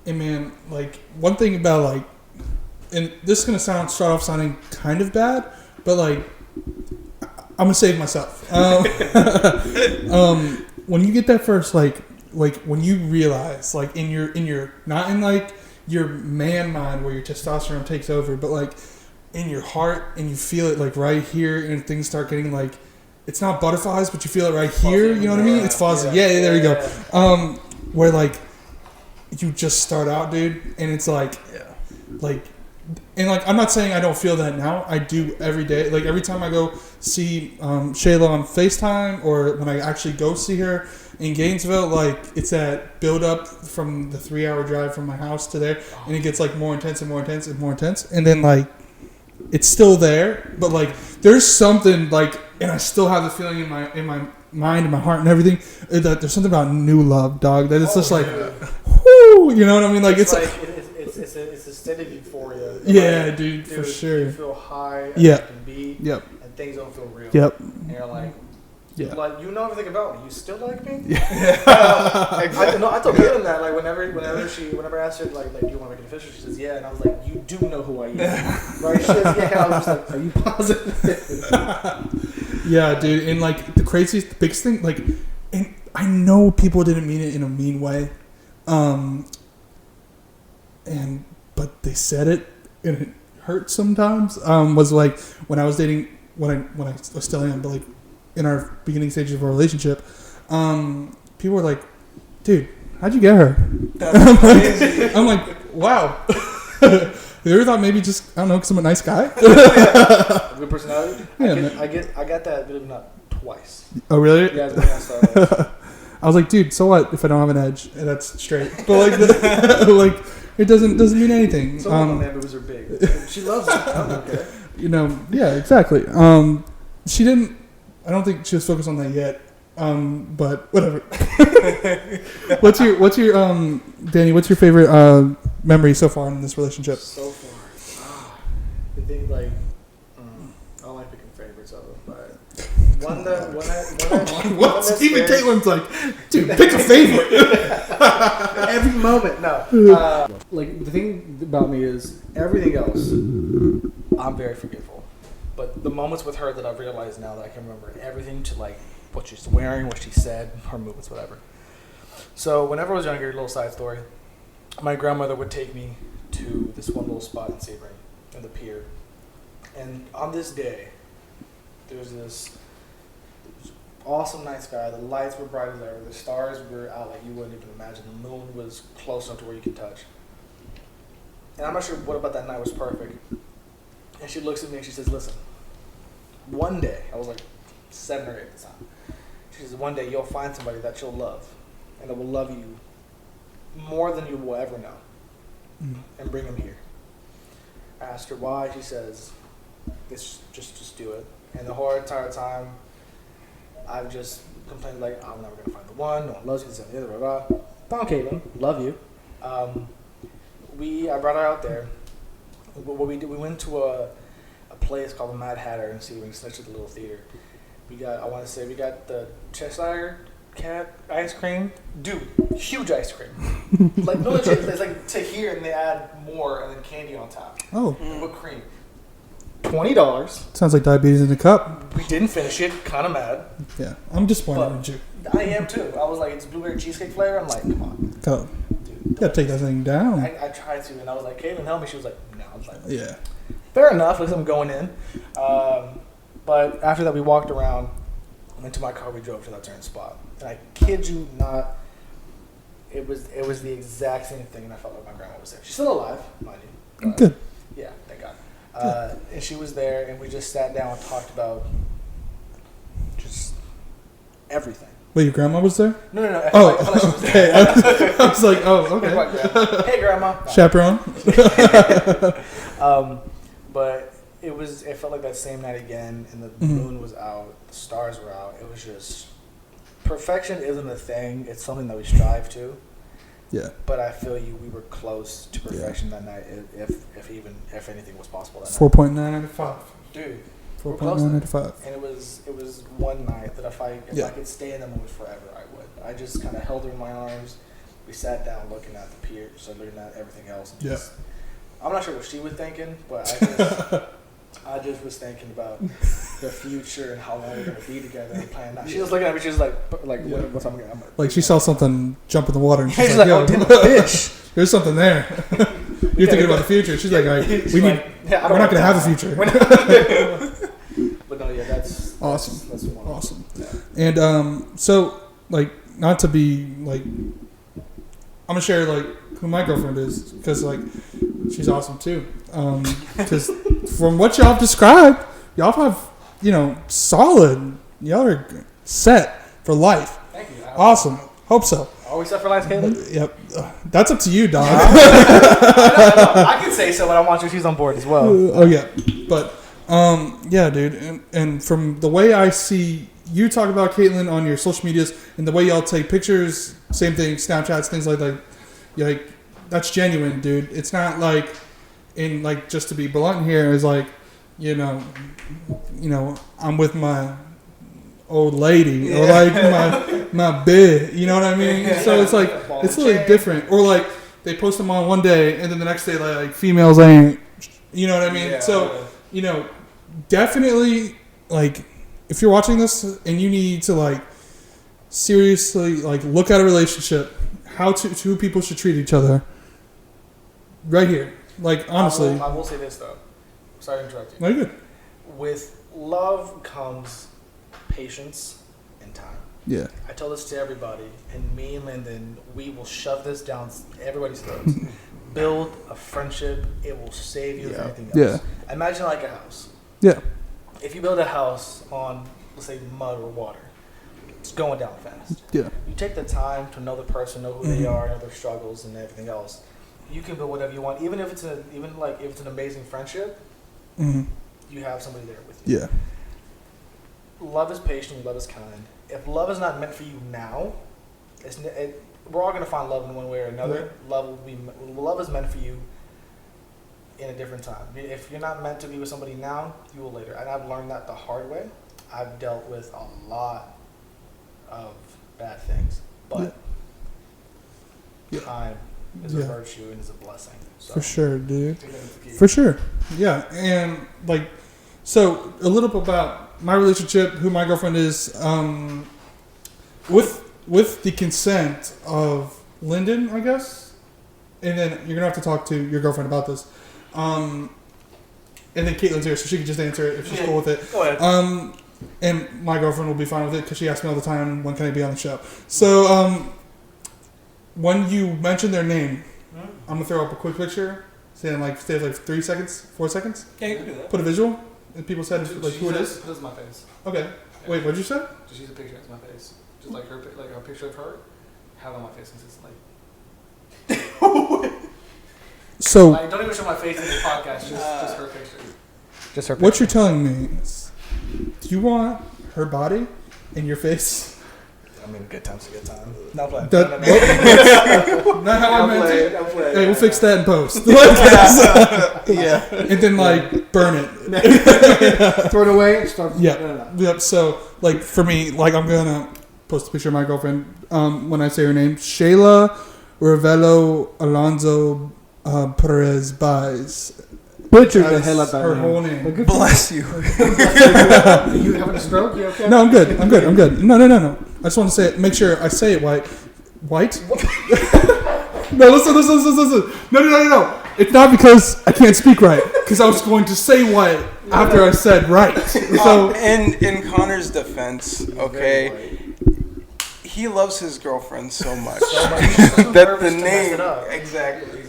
And man, like one thing about like, and this is gonna start off sounding kind of bad, but like I'm gonna save myself. When you get that first like when you realize like in your not in like your man mind where your testosterone takes over, but like in your heart, and you feel it like right here, and things start getting like, it's not butterflies, but you feel it right here. You know what I mean? It's fuzzy. Yeah, there you go. Where like you just start out, dude, and it's like, like, and like I'm not saying I don't feel that now. I do every day. Like every time I go see Shayla on FaceTime, or when I actually go see her in Gainesville, like it's that build up from the 3-hour drive from my house to there, and it gets like more intense and more intense and more intense, and then like it's still there, but like there's something like, and I still have the feeling in my mind and my heart and everything that there's something about new love, dog. That it's just like, whoo, you know what I mean? Like it's like it's a state of euphoria. Yeah, like, dude, for sure. You feel high as Yeah. you can be. Yep. And things don't feel real. Yep. And you're like, Yeah. like you know everything about me. You still like me? Yeah. I told Caitlin that like whenever I asked her like do you want to make it official? She says yeah, and I was like, you do know who I am, right? She says yeah. And I was just like, are you positive? Yeah, dude, and like the biggest thing, like, and I know people didn't mean it in a mean way, but they said it, and it hurts sometimes. Was like when I was dating, when I was still am, but like in our beginning stages of our relationship, people were like, "Dude, how'd you get her?" That's crazy. I'm like, "Wow." You ever thought maybe just, I don't know, because I'm a nice guy? Good personality. Yeah, I got that, believe it or not, twice. Oh, really? Yeah, it's been on Starbucks. I was like, dude, so what if I don't have an edge? And that's straight. But like, like it doesn't mean anything. Some of my man boobs are big. She loves it. I don't care. Yeah, exactly. She didn't. I don't think she was focused on that yet. But whatever. What's your Danny? What's your favorite memory so far in this relationship? So far, the thing like I don't like picking favorites of them, but one that Even Caitlin's like, dude, pick a favorite. every moment. No, like the thing about me is everything else. I'm very forgetful, but the moments with her that I've realized now that I can remember everything to like what she's wearing, what she said, her movements, whatever. So whenever I was younger, a little side story, my grandmother would take me to this one little spot in Sebring, in the pier. And on this day, there's this awesome night sky. The lights were bright as ever. The stars were out like you wouldn't even imagine. The moon was close enough to where you could touch. And I'm not sure what about that night was perfect. And she looks at me and she says, listen, one day, I was like 7 or 8 at the time. She says, one day you'll find somebody that you'll love and that will love you more than you will ever know, and bring him here. I asked her why. She says, "It's just do it." And the whole entire time, I've just complained like, "I'm never gonna find the one. No one loves you." This and the other. Blah blah. Found Caitlin. Love you. I brought her out there. What we did, we went to a place called the Mad Hatter in Sebring. It's next to the little theater. We got the Cheshire Cat ice cream, dude, huge ice cream. Like no legit, it's like to here and they add more and then candy on top. Oh, and whipped cream. $20. Sounds like diabetes in a cup. We didn't finish it. Kind of mad. Yeah, I'm disappointed in you. I am too. I was like, it's blueberry cheesecake flavor. I'm like, come on, Go. dude. You gotta take that thing down. I tried to, and I was like, Caitlin, help me. She was like, no. I was like, Yeah. fair enough. At least I'm going in. But after that, we walked around. Went to my car. We drove to that certain spot. And I kid you not, it was the exact same thing, and I felt like my grandma was there. She's still alive, mind you. Good. Yeah, thank God. And she was there, and we just sat down and talked about just everything. Wait, your grandma was there? No. I Oh, felt like she was okay. there. I was like, oh, Hey, okay. Hey, grandma. No. Chaperone. But it felt like that same night again, and the moon was out, the stars were out. It was just, perfection isn't a thing. It's something that we strive to. Yeah. But I feel we were close to perfection that night, if anything was possible that 4.9 out of 5. night. Dude, 4.9 out of 5. and it was one night that if I could stay in the moment forever, I would. I just kind of held her in my arms. We sat down looking at the pier, so looking at everything else. And just, I'm not sure what she was thinking, but I just was thinking about the future and how long we're gonna be together and plan that. She was looking at me. She was like what's I'm gonna? Like she saw something jump in the water, and she's She's like, like, "Yo, oh, damn, fish." there's something there." You're thinking about the future. She's like, "All right, we're not gonna have a future." But no, yeah, that's Awesome. That's one. Awesome. Yeah. And so, like, not to be like, I'm gonna share like who my girlfriend is because like she's awesome too. Because from what y'all have described, y'all have solid. Y'all are set for life. Thank you. Awesome. Hope so. Always set for life, Caleb. Yep. That's up to you, dog. I can say so, but I want you. She's on board as well. Oh yeah, but yeah, dude, and from the way I see you talk about Caitlin on your social medias and the way y'all take pictures, same thing, Snapchats, things like that, like that's genuine, dude. It's not like just to be blunt here is like, I'm with my old lady or like my bid, you know what I mean? So it's like it's a little different. Or like they post them on one day and then the next day like females ain't, you know what I mean? Yeah. So definitely like if you're watching this and you need to like seriously like look at a relationship, how two people should treat each other. Right here, like honestly. I will say this though. Sorry to interrupt you. No, you're good. With love comes patience and time. Yeah. I tell this to everybody, and me and Lindon, we will shove this down everybody's throats. Build a friendship; it will save you from anything else. Yeah. Imagine like a house. Yeah. If you build a house on, let's say, mud or water, it's going down fast. Yeah. You take the time to know the person, know who they are, know their struggles, and everything else. You can build whatever you want, even if it's an amazing friendship. Mm-hmm. You have somebody there with you. Yeah. Love is patient. Love is kind. If love is not meant for you now, we're all gonna find love in one way or another. Yeah. Love is meant for you in a different time. If you're not meant to be with somebody now, you will later. And I've learned that the hard way. I've dealt with a lot of bad things, but time is a virtue and is a blessing. So, for sure, dude. For sure. Yeah. And like, so a little bit about my relationship, who my girlfriend is, with the consent of Lindon, I guess. And then you're gonna have to talk to your girlfriend about this. And then Caitlin's here, so she can just answer it if she's cool with it. Go ahead. And my girlfriend will be fine with it because she asks me all the time, when can I be on the show? So, when you mention their name, I'm gonna throw up a quick picture, saying like, stay like 3 seconds, 4 seconds. Yeah, you can do that. Put a visual, and people said like who it is. This is my face. Okay. Yeah. Wait, what'd you say? Just use a picture as my face. Just like a picture of her, have on my face consistently. So Like, don't even show my face in the podcast. Just her picture. Just her. what you're telling me is, do you want her body in your face? I mean, good time's a good time. Not playing. Not how I meant it. I'm playing. Hey, we'll fix that in post. Yeah. And then like burn it. Throw it away and start. Yeah. Yep. So like for me, like I'm gonna post a picture of my girlfriend. When I say her name, Shayla Ravello Alonso Perez Baez. Butchered the hell out of that her name. whole name. But good Bless you. Are you having a stroke? You okay? No, I'm good. No. I just want to say it. Make sure I say it white. White? No, listen. No. It's not because I can't speak right. Because I was going to say white after I said right. So In Connor's defense, okay, he loves his girlfriend so much that the name exactly.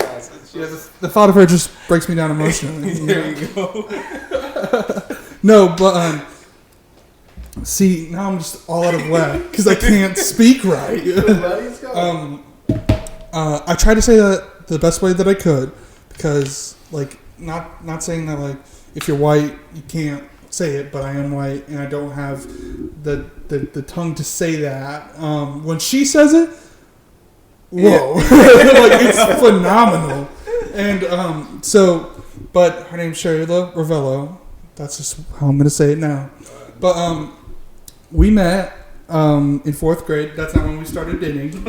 yeah, the thought of her just breaks me down emotionally. There you go. No, but See, now I'm just all out of whack because I can't speak right. I tried to say that the best way that I could because, like, not saying that, like, if you're white, you can't say it, but I am white and I don't have the tongue to say that. When she says it, whoa. Like, it's phenomenal. And but her name's Sherila Ravello. That's just how I'm going to say it now. But we met in fourth grade. That's not when we started dating.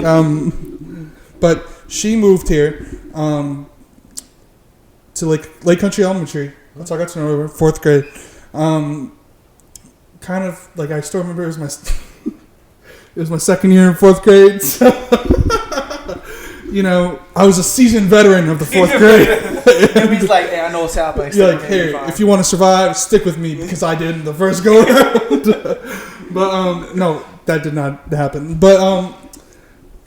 But she moved here to Lake Country Elementary. That's how I got to know her. Fourth grade. Kind of like I still remember it was my second year in fourth grade. So, I was a seasoned veteran of the fourth grade. He's like, hey, I know what's happening. You're like, hey, if you want to survive, stick with me because I did in the first go around. But no, that did not happen. But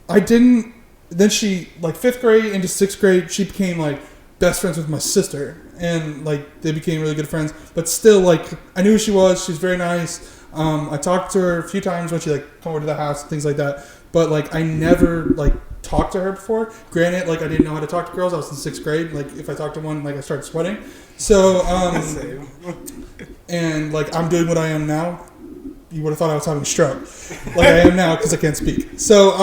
I didn't. Then she, like, fifth grade into sixth grade, she became like best friends with my sister, and like they became really good friends. But still, like, I knew who she was. She's very nice. I talked to her a few times when she like come over to the house and things like that. But like I never like talked to her before. Granted, like I didn't know how to talk to girls. I was in sixth grade. Like if I talked to one, like I started sweating. So and like I'm doing what I am now. You would have thought I was having a stroke, like I am now because I can't speak. So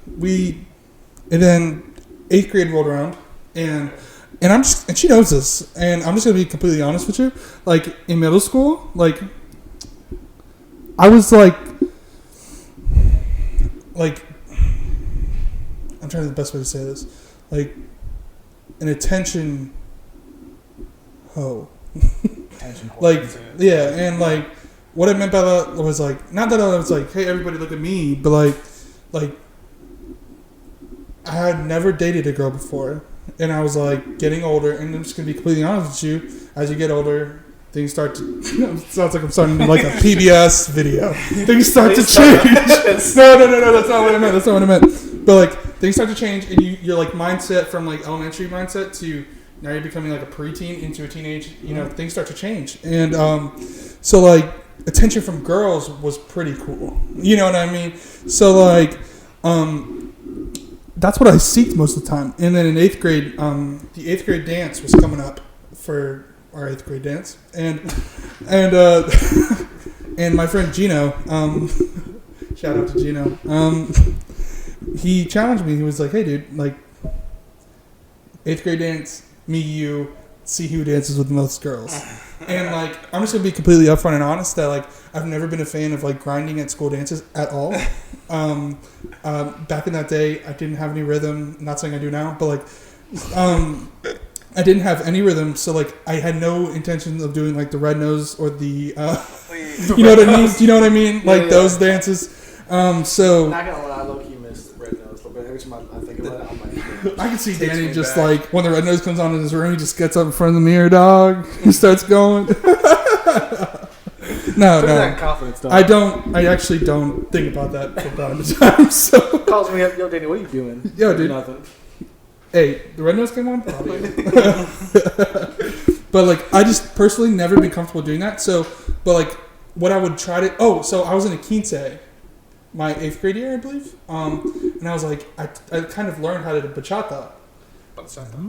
and then eighth grade rolled around, and she knows this, and I'm just gonna be completely honest with you. Like in middle school, like I was like I'm trying to think the best way to say this, like an attention hoe. Like yeah, and like what I meant by that was like not that I was like, hey everybody look at me, but like I had never dated a girl before, and I was like getting older, and I'm just gonna be completely honest with you. As you get older, things start to sounds like I'm starting to like a PBS video. Things start to change. No, that's not what I meant. But like things start to change, and your like mindset from like elementary mindset to now you're becoming like a preteen into a teenage. Things start to change, and so like attention from girls was pretty cool. You know what I mean? So like that's what I seeked most of the time. And then in eighth grade, the eighth grade dance was coming up for our eighth grade dance, and and my friend Gino, shout out to Gino, he challenged me. He was like, "Hey, dude, like eighth grade dance, me, you, see who dances with the most girls." And like, I'm just gonna be completely upfront and honest that like I've never been a fan of like grinding at school dances at all. Back in that day, I didn't have any rhythm. I'm not saying I do now, but like, I didn't have any rhythm, so like I had no intention of doing like the red nose or the, you know what I mean? You know what I mean? Like those dances. So not gonna lie, I low key miss red nose a little bit. Every time I think about it, I'm like, I can see Danny just back. Like when the red nose comes on in his room, he just gets up in front of the mirror, dog. He starts going. No. I don't. I actually don't think about that from time to time. So calls me up, yo, Danny, what are you doing? Yo, dude. Nothing. Hey, the red nose came on. But like, I just personally never been comfortable doing that. So, but like, what I would try to. Oh, so I was in a quince, my eighth grade year, I believe. And I was like, I kind of learned how to do bachata.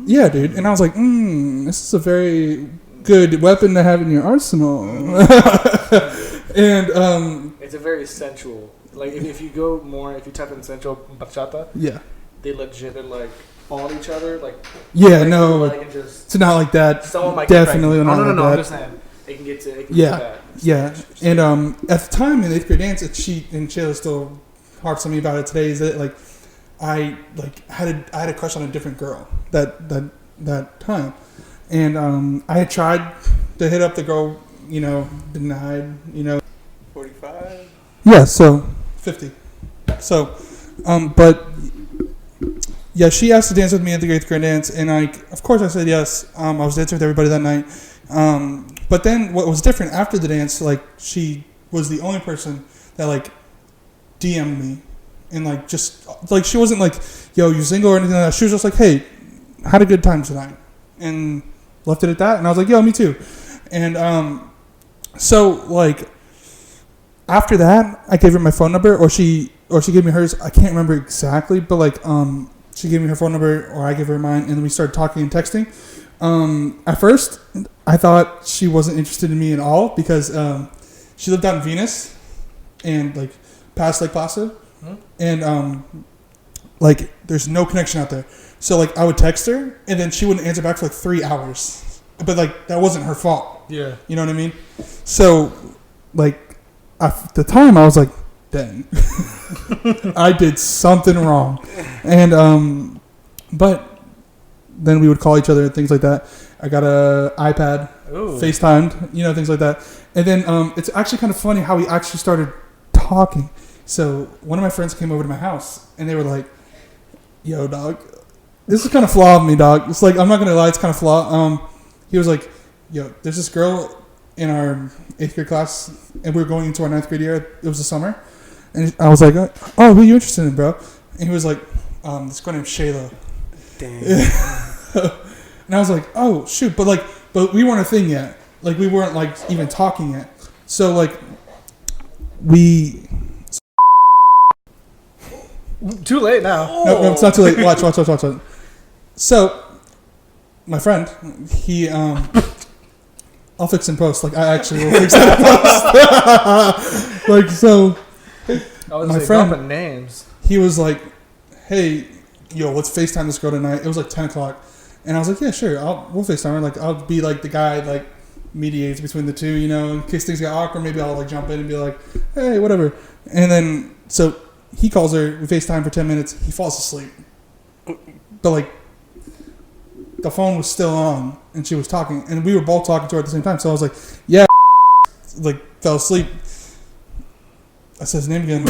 Yeah, dude. And I was like, this is a very good weapon to have in your arsenal. And it's a very sensual. Like if you go more, if you type in sensual bachata, yeah, they legit are like on each other, like yeah, no, like, it's not like that. Someone might definitely get not. No, like that. I'm just saying it can get to. It can yeah, get to that. yeah. And at the time in eighth grade dance, she and Shayla still harps on me about it today. Is that like I had a crush on a different girl that time, and I had tried to hit up the girl, denied, 45. Yeah, so 50. So, but yeah, she asked to dance with me at the eighth grade dance, and of course I said yes. I was dancing with everybody that night. But then what was different after the dance, like she was the only person that like DM'd me, and like just like she wasn't like, yo, you single or anything like that. She was just like, hey, had a good time tonight, and left it at that. And I was like, yo, me too. And so like after that, I gave her my phone number, or she gave me hers. I can't remember exactly, but like she gave me her phone number, or I gave her mine, and then we started talking and texting. At first, I thought she wasn't interested in me at all because she lived out in Venus, and like past Lake Placid, and like there's no connection out there. So like I would text her, and then she wouldn't answer back for like 3 hours. But like that wasn't her fault. Yeah. You know what I mean? So like at the time I was like, dang, I did something wrong. And but then we would call each other and things like that. I got a iPad, FaceTimed, you know, things like that. And then it's actually kind of funny how we actually started talking. So one of my friends came over to my house and they were like, yo, dog, this is kind of flawed of me, dog. It's like, I'm not going to lie, it's kind of flawed. He was like, yo, there's this girl in our 8th grade class, and we were going into our 9th grade year. It was the summer. And I was like, oh, who are you interested in, bro? And he was like, this girl named Shayla. Dang. And I was like, oh, shoot. But we weren't a thing yet. Like, we weren't, like, even talking yet. So, like, we... Too late now. No, it's not too late. Watch. So, my friend, he, I'll fix in post. Like, I actually will fix that in post. Like, so, my friend, names. he was like, hey, yo, let's FaceTime this girl tonight. It was like 10 o'clock. And I was like, yeah, sure. We'll FaceTime her. Like, I'll be like the guy, like, mediates between the two, you know, in case things get awkward. Maybe I'll, like, jump in and be like, hey, whatever. And then, so, he calls her, we FaceTime for 10 minutes. He falls asleep. But, like, the phone was still on, and she was talking. And we were both talking to her at the same time. So I was like, yeah, like, fell asleep. I said his name again.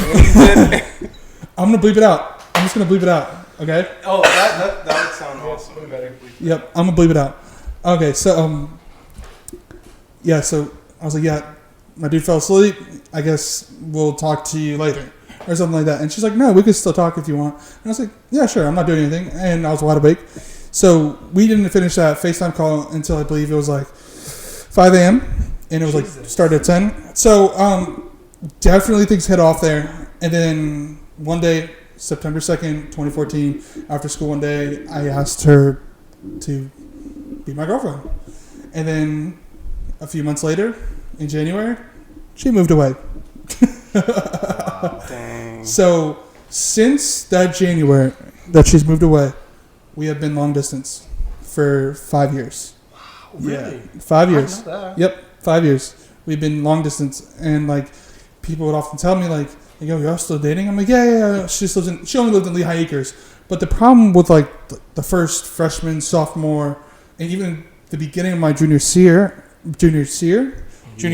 I'm going to bleep it out. I'm just going to bleep it out, okay? Oh, that would sound awesome. Yep, I'm going to bleep it out. Okay, so, yeah, so I was like, yeah, my dude fell asleep. I guess we'll talk to you later. Or something like that. And she's like, no, we can still talk if you want. And I was like, yeah, sure, I'm not doing anything. And I was wide awake. So we didn't finish that FaceTime call until I believe it was like 5 a.m. And it was like started at 10. So definitely things hit off there. And then one day, September 2nd, 2014, after school one day, I asked her to be my girlfriend. And then a few months later, in January, she moved away. Wow. Dang. So since that January that she's moved away, we have been long distance for 5 years. Wow, really? Yeah, 5 years. I know that. Yep, 5 years. We've been long distance, and like people would often tell me like, "Yo, you're still dating?" I'm like, "Yeah." She only lived in Lehigh Acres, but the problem with like the first freshman, sophomore, and even the beginning of my junior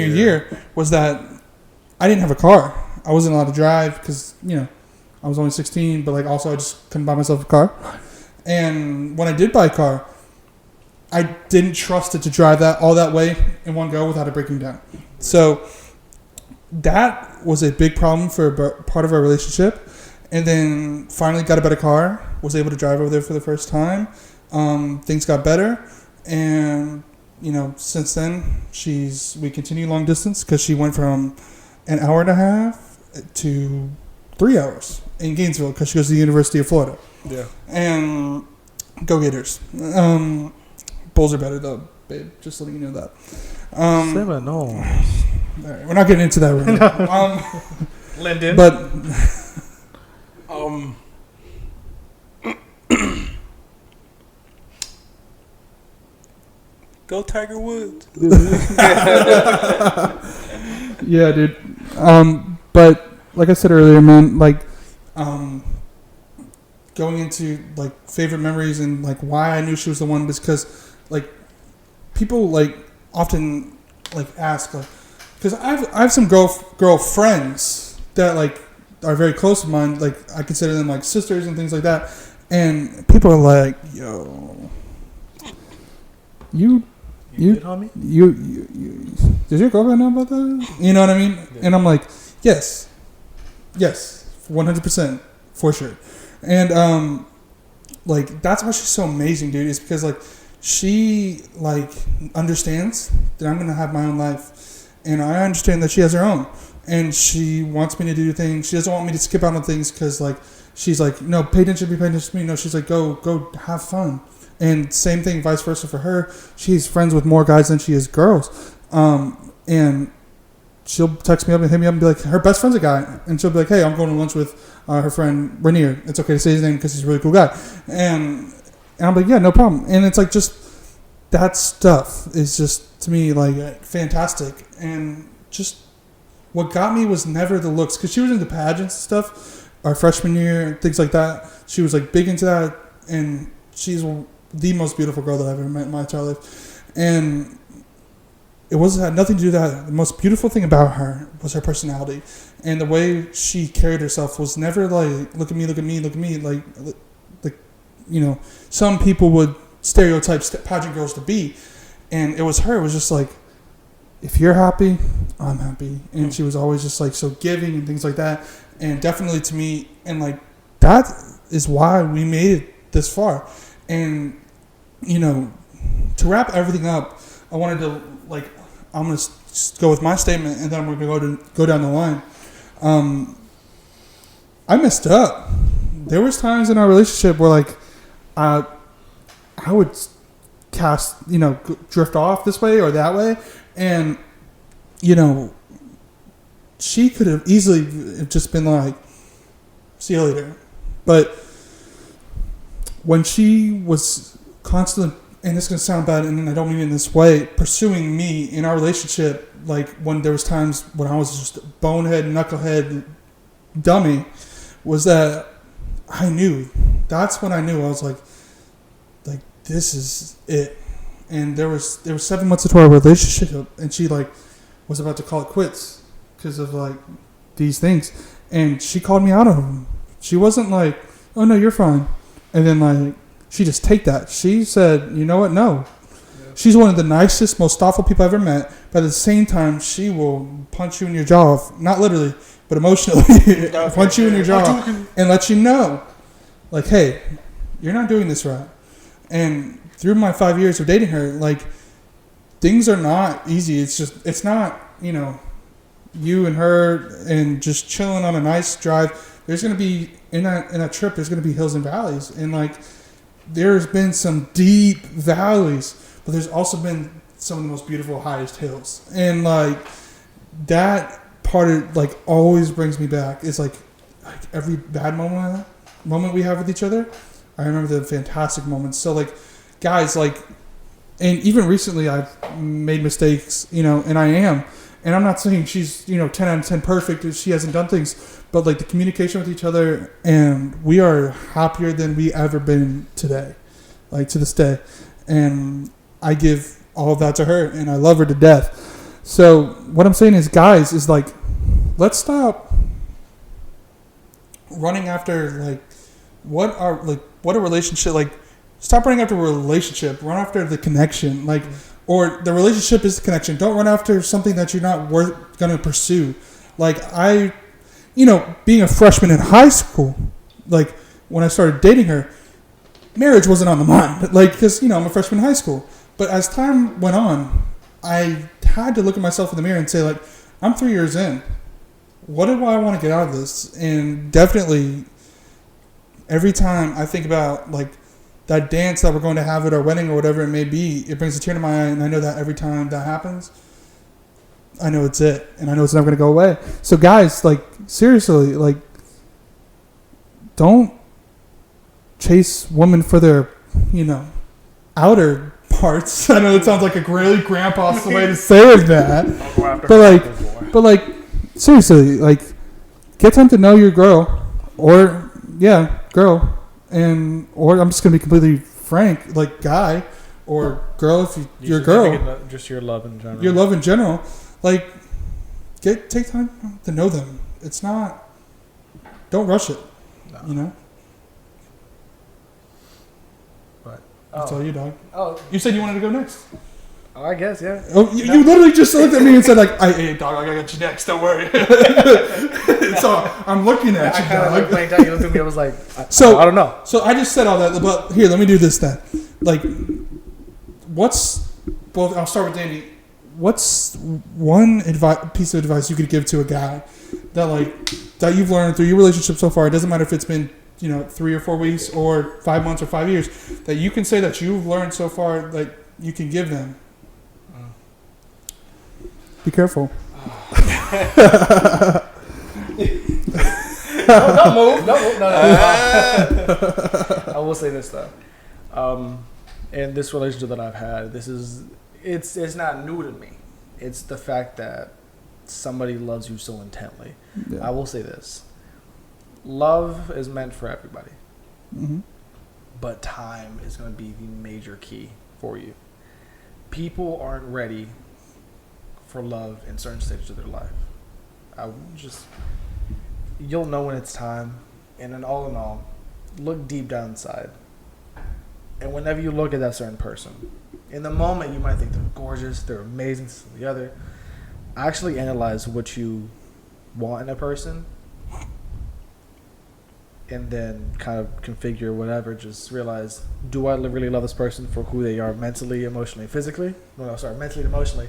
year was that I didn't have a car. I wasn't allowed to drive because, you know, I was only 16, but like also I just couldn't buy myself a car. And when I did buy a car, I didn't trust it to drive all that way in one go without it breaking down. So that was a big problem for part of our relationship. And then finally got a better car, was able to drive over there for the first time. Things got better. And, you know, since then, we continue long distance because she went from an hour and a half to 3 hours in Gainesville because she goes to the University of Florida. Yeah. And go Gators. Bulls are better though, babe. Just letting you know that. No. All right, we're not getting into that right now. Lindon. But go Tiger Woods. yeah, dude. But like I said earlier, man, like going into like favorite memories and like why I knew she was the one was because like people like often like ask like because I have some girl friends that like are very close to mine, like I consider them like sisters and things like that, and people are like, yo, you does your girlfriend know about that? You know what I mean? Yeah. And I'm like, yes, 100% for sure. And like that's why she's so amazing, dude, is because like she like understands that I'm gonna have my own life, and I understand that she has her own. and she wants me to do things. She doesn't want me to skip out on things because like she's like, no, pay attention to me. No, she's like, go have fun. And same thing, vice versa for her. She's friends with more guys than she is girls. And she'll text me up and hit me up and be like, her best friend's a guy. And she'll be like, hey, I'm going to lunch with her friend Rainier. It's okay to say his name because he's a really cool guy. And I'm like, yeah, no problem. And it's like just that stuff is just, to me, like fantastic. And just what got me was never the looks. Because she was into pageants and stuff our freshman year and things like that. She was like big into that. And she's the most beautiful girl that I've ever met in my entire life. And it had nothing to do with that. The most beautiful thing about her was her personality. And the way she carried herself was never like, look at me. Like, you know, some people would stereotype pageant girls to be. And it was her. It was just like, if you're happy, I'm happy. And she was always just like so giving and things like that. And definitely to me, and like, that is why we made it this far. And, you know, to wrap everything up, I wanted to, like, I'm going to go with my statement and then we're going to go down the line. I messed up. There was times in our relationship where, like, I would drift off this way or that way. And, you know, she could have easily just been like, see you later. But when she was constantly, and this is going to sound bad, and I don't mean it in this way, pursuing me in our relationship, like when there was times when I was just a bonehead, knucklehead, dummy, was that I knew. That's when I knew. I was like, this is it. And there was 7 months into our relationship, and she like was about to call it quits because of like these things, and she called me out on them. She wasn't like, oh no, you're fine. And then, like, she just take that. She said, you know what? No. Yeah. She's one of the nicest, most thoughtful people I've ever met. But at the same time, she will punch you in your jaw. Not literally, but emotionally. Punch you in your jaw and let you know, like, hey, you're not doing this right. And through my 5 years of dating her, like, things are not easy. It's not, you know, you and her and just chilling on a nice drive. There's going to be, in that trip, there's going to be hills and valleys. And, like, there's been some deep valleys, but there's also been some of the most beautiful, highest hills. And, like, that part of, like, always brings me back. It's, like every bad moment we have with each other, I remember the fantastic moments. So, like, guys, like, and even recently I've made mistakes, you know, and I am. And I'm not saying she's, you know, 10 out of 10 perfect if she hasn't done things. But, like, the communication with each other, and we are happier than we ever been today, like, to this day. And I give all of that to her, and I love her to death. So what I'm saying is, guys, is, like, let's stop running after, like, what a relationship, like, stop running after a relationship. Run after the connection, like, or the relationship is the connection. Don't run after something that you're not going to pursue. Like, you know, being a freshman in high school, like, when I started dating her, marriage wasn't on the mind. Like, because, you know, I'm a freshman in high school. But as time went on, I had to look at myself in the mirror and say, like, I'm 3 years in. What do I want to get out of this? And definitely, every time I think about, like, that dance that we're going to have at our wedding or whatever it may be, it brings a tear to my eye. And I know that every time that happens, I know it's it, and I know it's never going to go away. So, guys, like, seriously, like, don't chase women for their, you know, outer parts. I know it sounds like a really grandpa's way to say that, but like, seriously, like, get time to know your girl, or girl, or I'm just going to be completely frank, like, guy or girl if you're a girl, just your love in general. Your love in general. Like, take time to know them. It's not, don't rush it, you know? But, that's all you, dog. Oh. You said you wanted to go next. Oh, I guess, yeah. Oh, you literally just looked at me and said, like, hey, dog, I got you next, don't worry. So, I'm looking at you, I kind of dog. like playing tag. You looked at me, I was like, I don't know. So, I just said all that, but here, let me do this then. Like, I'll start with Danny. what's one piece of advice you could give to a guy that you've learned through your relationship so far? It doesn't matter if it's been 3 or 4 weeks or 5 months or 5 years, that you can say that you've learned so far that you can give them. Be careful. Don't move. No. I will say this though. In this relationship that I've had, it's not new to me. It's the fact that somebody loves you so intently. Yeah. I will say this. Love is meant for everybody. Mm-hmm. But time is going to be the major key for you. People aren't ready for love in certain stages of their life. You'll know when it's time. And then all in all, look deep down inside. And whenever you look at that certain person, in the moment you might think they're gorgeous, they're amazing, this and the other. Actually analyze what you want in a person, and then kind of configure whatever. Just realize, do I really love this person for who they are mentally, emotionally, physically? Mentally and emotionally.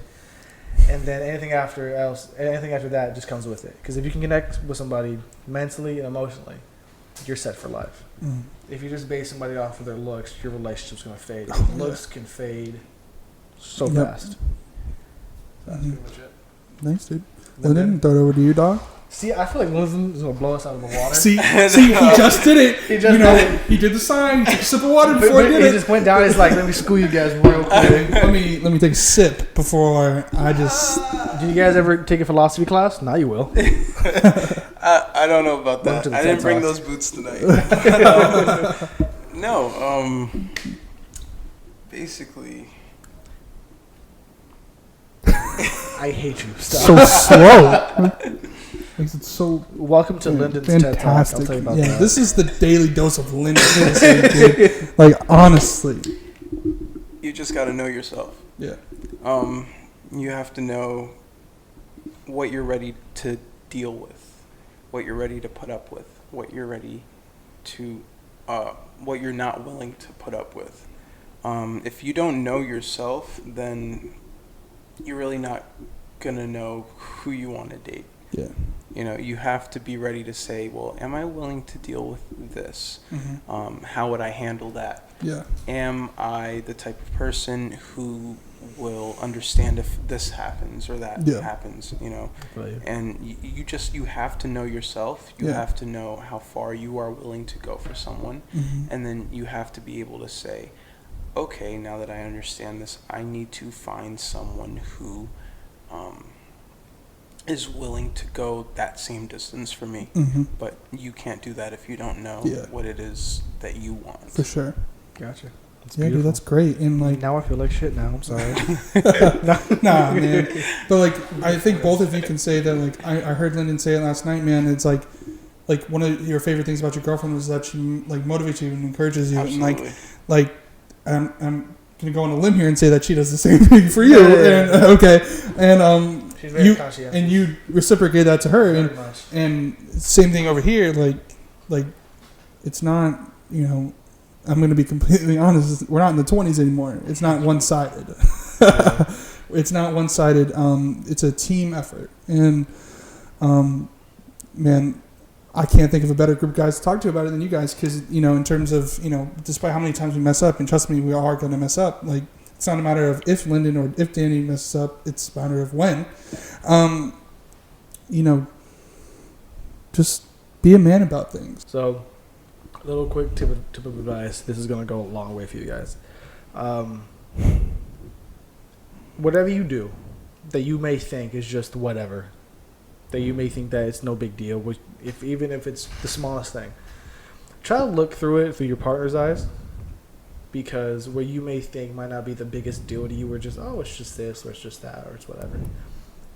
And then anything after that just comes with it. Because if you can connect with somebody mentally and emotionally, you're set for life. Mm. If you just base somebody off of their looks, your relationship's going to fade. Looks can fade so fast. That's pretty much it. Nice, dude. Lindon, throw it over to you, dog. See, I feel like Lindon is going to blow us out of the water. See, he just did it. He just did it. He did the sign. He took a sip of water before he did it. He just went down. He's like, let me school you guys real quick. Let me take a sip before I just... Did you guys ever take a philosophy class? Now you will. I don't know about that. I didn't bring those boots tonight. Basically... I hate you. Stop. So slow. Makes it so. Welcome to Lindon's TED Talk. I'll tell you about that. This is the daily dose of Lindon. Dude. Like, honestly, you just got to know yourself. Yeah. You have to know what you're ready to deal with, what you're ready to put up with, what you're ready to, what you're not willing to put up with. If you don't know yourself, then you're really not gonna know who you want to date. Yeah. You have to be ready to say, well, am I willing to deal with this? Mm-hmm. How would I handle that? Yeah. Am I the type of person who will understand if this happens or that happens? Right. And you have to know yourself. You have to know how far you are willing to go for someone, and then you have to be able to say, okay, now that I understand this, I need to find someone who is willing to go that same distance for me. Mm-hmm. But you can't do that if you don't know what it is that you want. For sure. Gotcha. Dude, that's great. And like, now I feel like shit now. I'm sorry. Nah, man. But like, I think both of you can say that. Like, I heard Lindon say it last night, man. It's like one of your favorite things about your girlfriend was that she like motivates you and encourages you. Absolutely. And like I'm gonna go on a limb here and say that she does the same thing for you. And she's very conscientious. And you reciprocate that to her. Very much. And same thing over here. Like it's not, I'm gonna be completely honest. We're not in the 20s anymore. It's not one-sided. It's not one-sided. It's a team effort. And man, I can't think of a better group of guys to talk to about it than you guys, because, in terms of, despite how many times we mess up, and trust me, we are going to mess up. Like, it's not a matter of if Lindon or if Danny messes up, it's a matter of when. Just be a man about things. So, a little quick tip of advice. This is going to go a long way for you guys. Whatever you do that you may think is just whatever, that you may think that it's no big deal, even if it's the smallest thing, try to look through it through your partner's eyes, because what you may think might not be the biggest deal to you, or just, oh, it's just this, or it's just that, or it's whatever.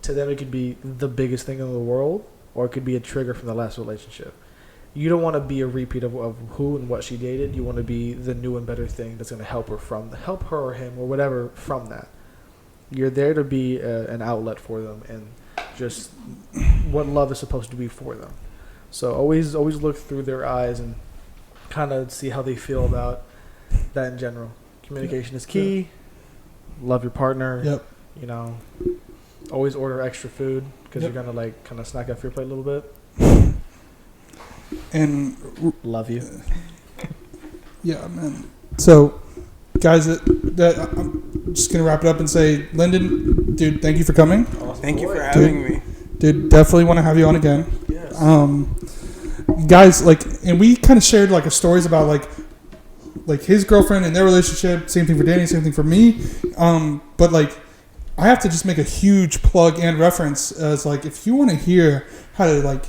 To them, it could be the biggest thing in the world, or it could be a trigger from the last relationship. You don't want to be a repeat of who and what she dated. You want to be the new and better thing that's going to help her or him or whatever from that. You're there to be an outlet for them, and just what love is supposed to be for them. So always look through their eyes and kind of see how they feel about that in general. Communication is key. Love your partner. Yep. You know, always order extra food because Yep. you're gonna like kind of snack off your plate a little bit. And Love you. yeah, man. So, guys, I'm just gonna wrap it up and say, Lyndon, dude, thank you for coming. Awesome. Thank you for Boy. having me. Dude, definitely want to have you on again. Yes. Guys, like, and we kind of shared like stories about like his girlfriend and their relationship. Same thing for Danny, same thing for me. But like, I have to just make a huge plug and reference as like, if you want to hear how to like,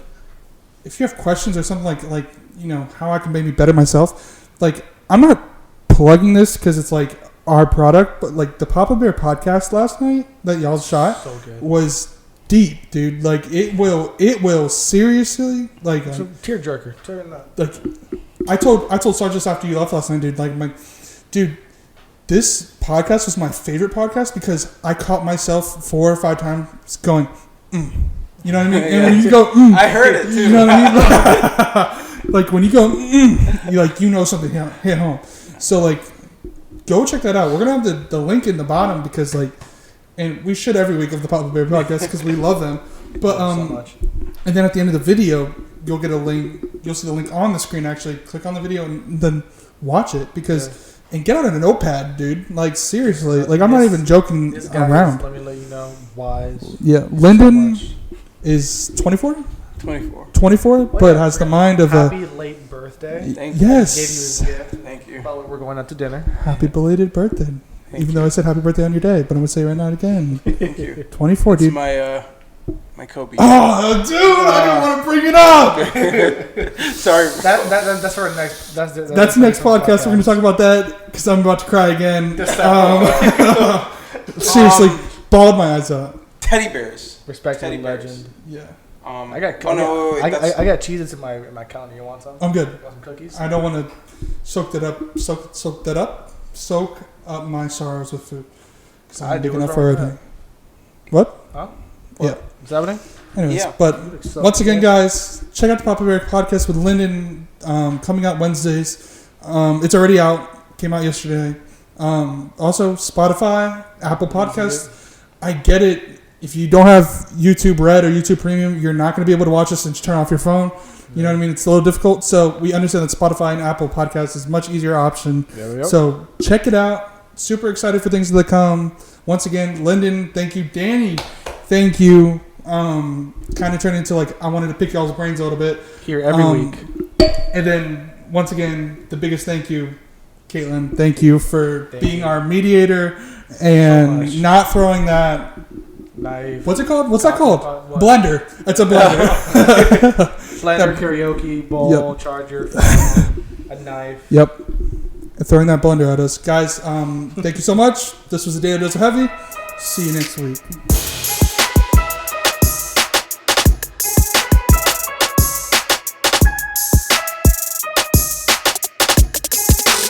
if you have questions or something like you know how I can maybe better myself. Like, I'm not plugging this because it's like our product, but like the Papa Bear podcast last night that y'all shot So good. was deep, dude. Like it will seriously like So, tearjerker. Turn that. like I told Sarge just after you left last night, dude. Like dude, this podcast was my favorite podcast because I caught myself 4 or 5 times going, you know what I mean? And when you go, I heard it too. you know what I mean? Like when you go, you like you know something hit home. So like, go check that out. We're gonna have the link in the bottom because like, and we should every week of the Papa Bear podcast because we love them. But so much. and then at the end of the video, you'll get a link. You'll see the link on the screen. Actually, click on the video and then watch it because and get out a notepad, dude. Like seriously, like I'm not even joking This guy around. Let me let you know. Wise. Yeah, So Lindon much. is 24, 24. 24, but has the mind of a Happy late birthday. Thank you. yes. Gave you his gift. Thank you. Well, we're going out to dinner. Happy belated birthday. Thank Even you. though I said happy birthday on your day, but I'm gonna say it right now again. Thank you. 24, It's dude. my Kobe. Oh, dude, I didn't want to bring it up. Sorry. That's for our next. That's next podcast. We're gonna talk about that because I'm about to cry again. Seriously, bawled my eyes out. Teddy bears. Respect to Teddy the bears. legend. Yeah, I got. Oh no! Wait, that's- I got Cheez-Its in my calendar. You want some? I'm good. Want some cookies? I don't want to soak up my sorrows with food because I I'm do. big enough What's for wrong with everything. What? Huh? Yeah. What's happening? Anyways, Yeah. but You look so once again, good. guys, check out the Papa Bear podcast with Lyndon coming out Wednesdays. It's already out. Came out yesterday. Also, Spotify, Apple Podcasts. I get it. If you don't have YouTube Red or YouTube Premium, you're not going to be able to watch this and just turn off your phone. You know what I mean? It's a little difficult. So we understand that Spotify and Apple Podcasts is a much easier option. There we go. So check it out. Super excited for things to come. Once again, Lyndon, thank you. Danny, thank you. Kind of turned into like I wanted to pick y'all's brains a little bit. Here every week. And then once again, the biggest thank you, Caitlin. Thank you for being our mediator and much. not throwing that. Knife. What's it called? What's that called? What? Blender. It's a blender. Blender, karaoke, bowl, Yep. charger, phone, a knife. Yep. Throwing that blender at us. Guys, thank you so much. This was the Daily Dose of Heavy. See you next week.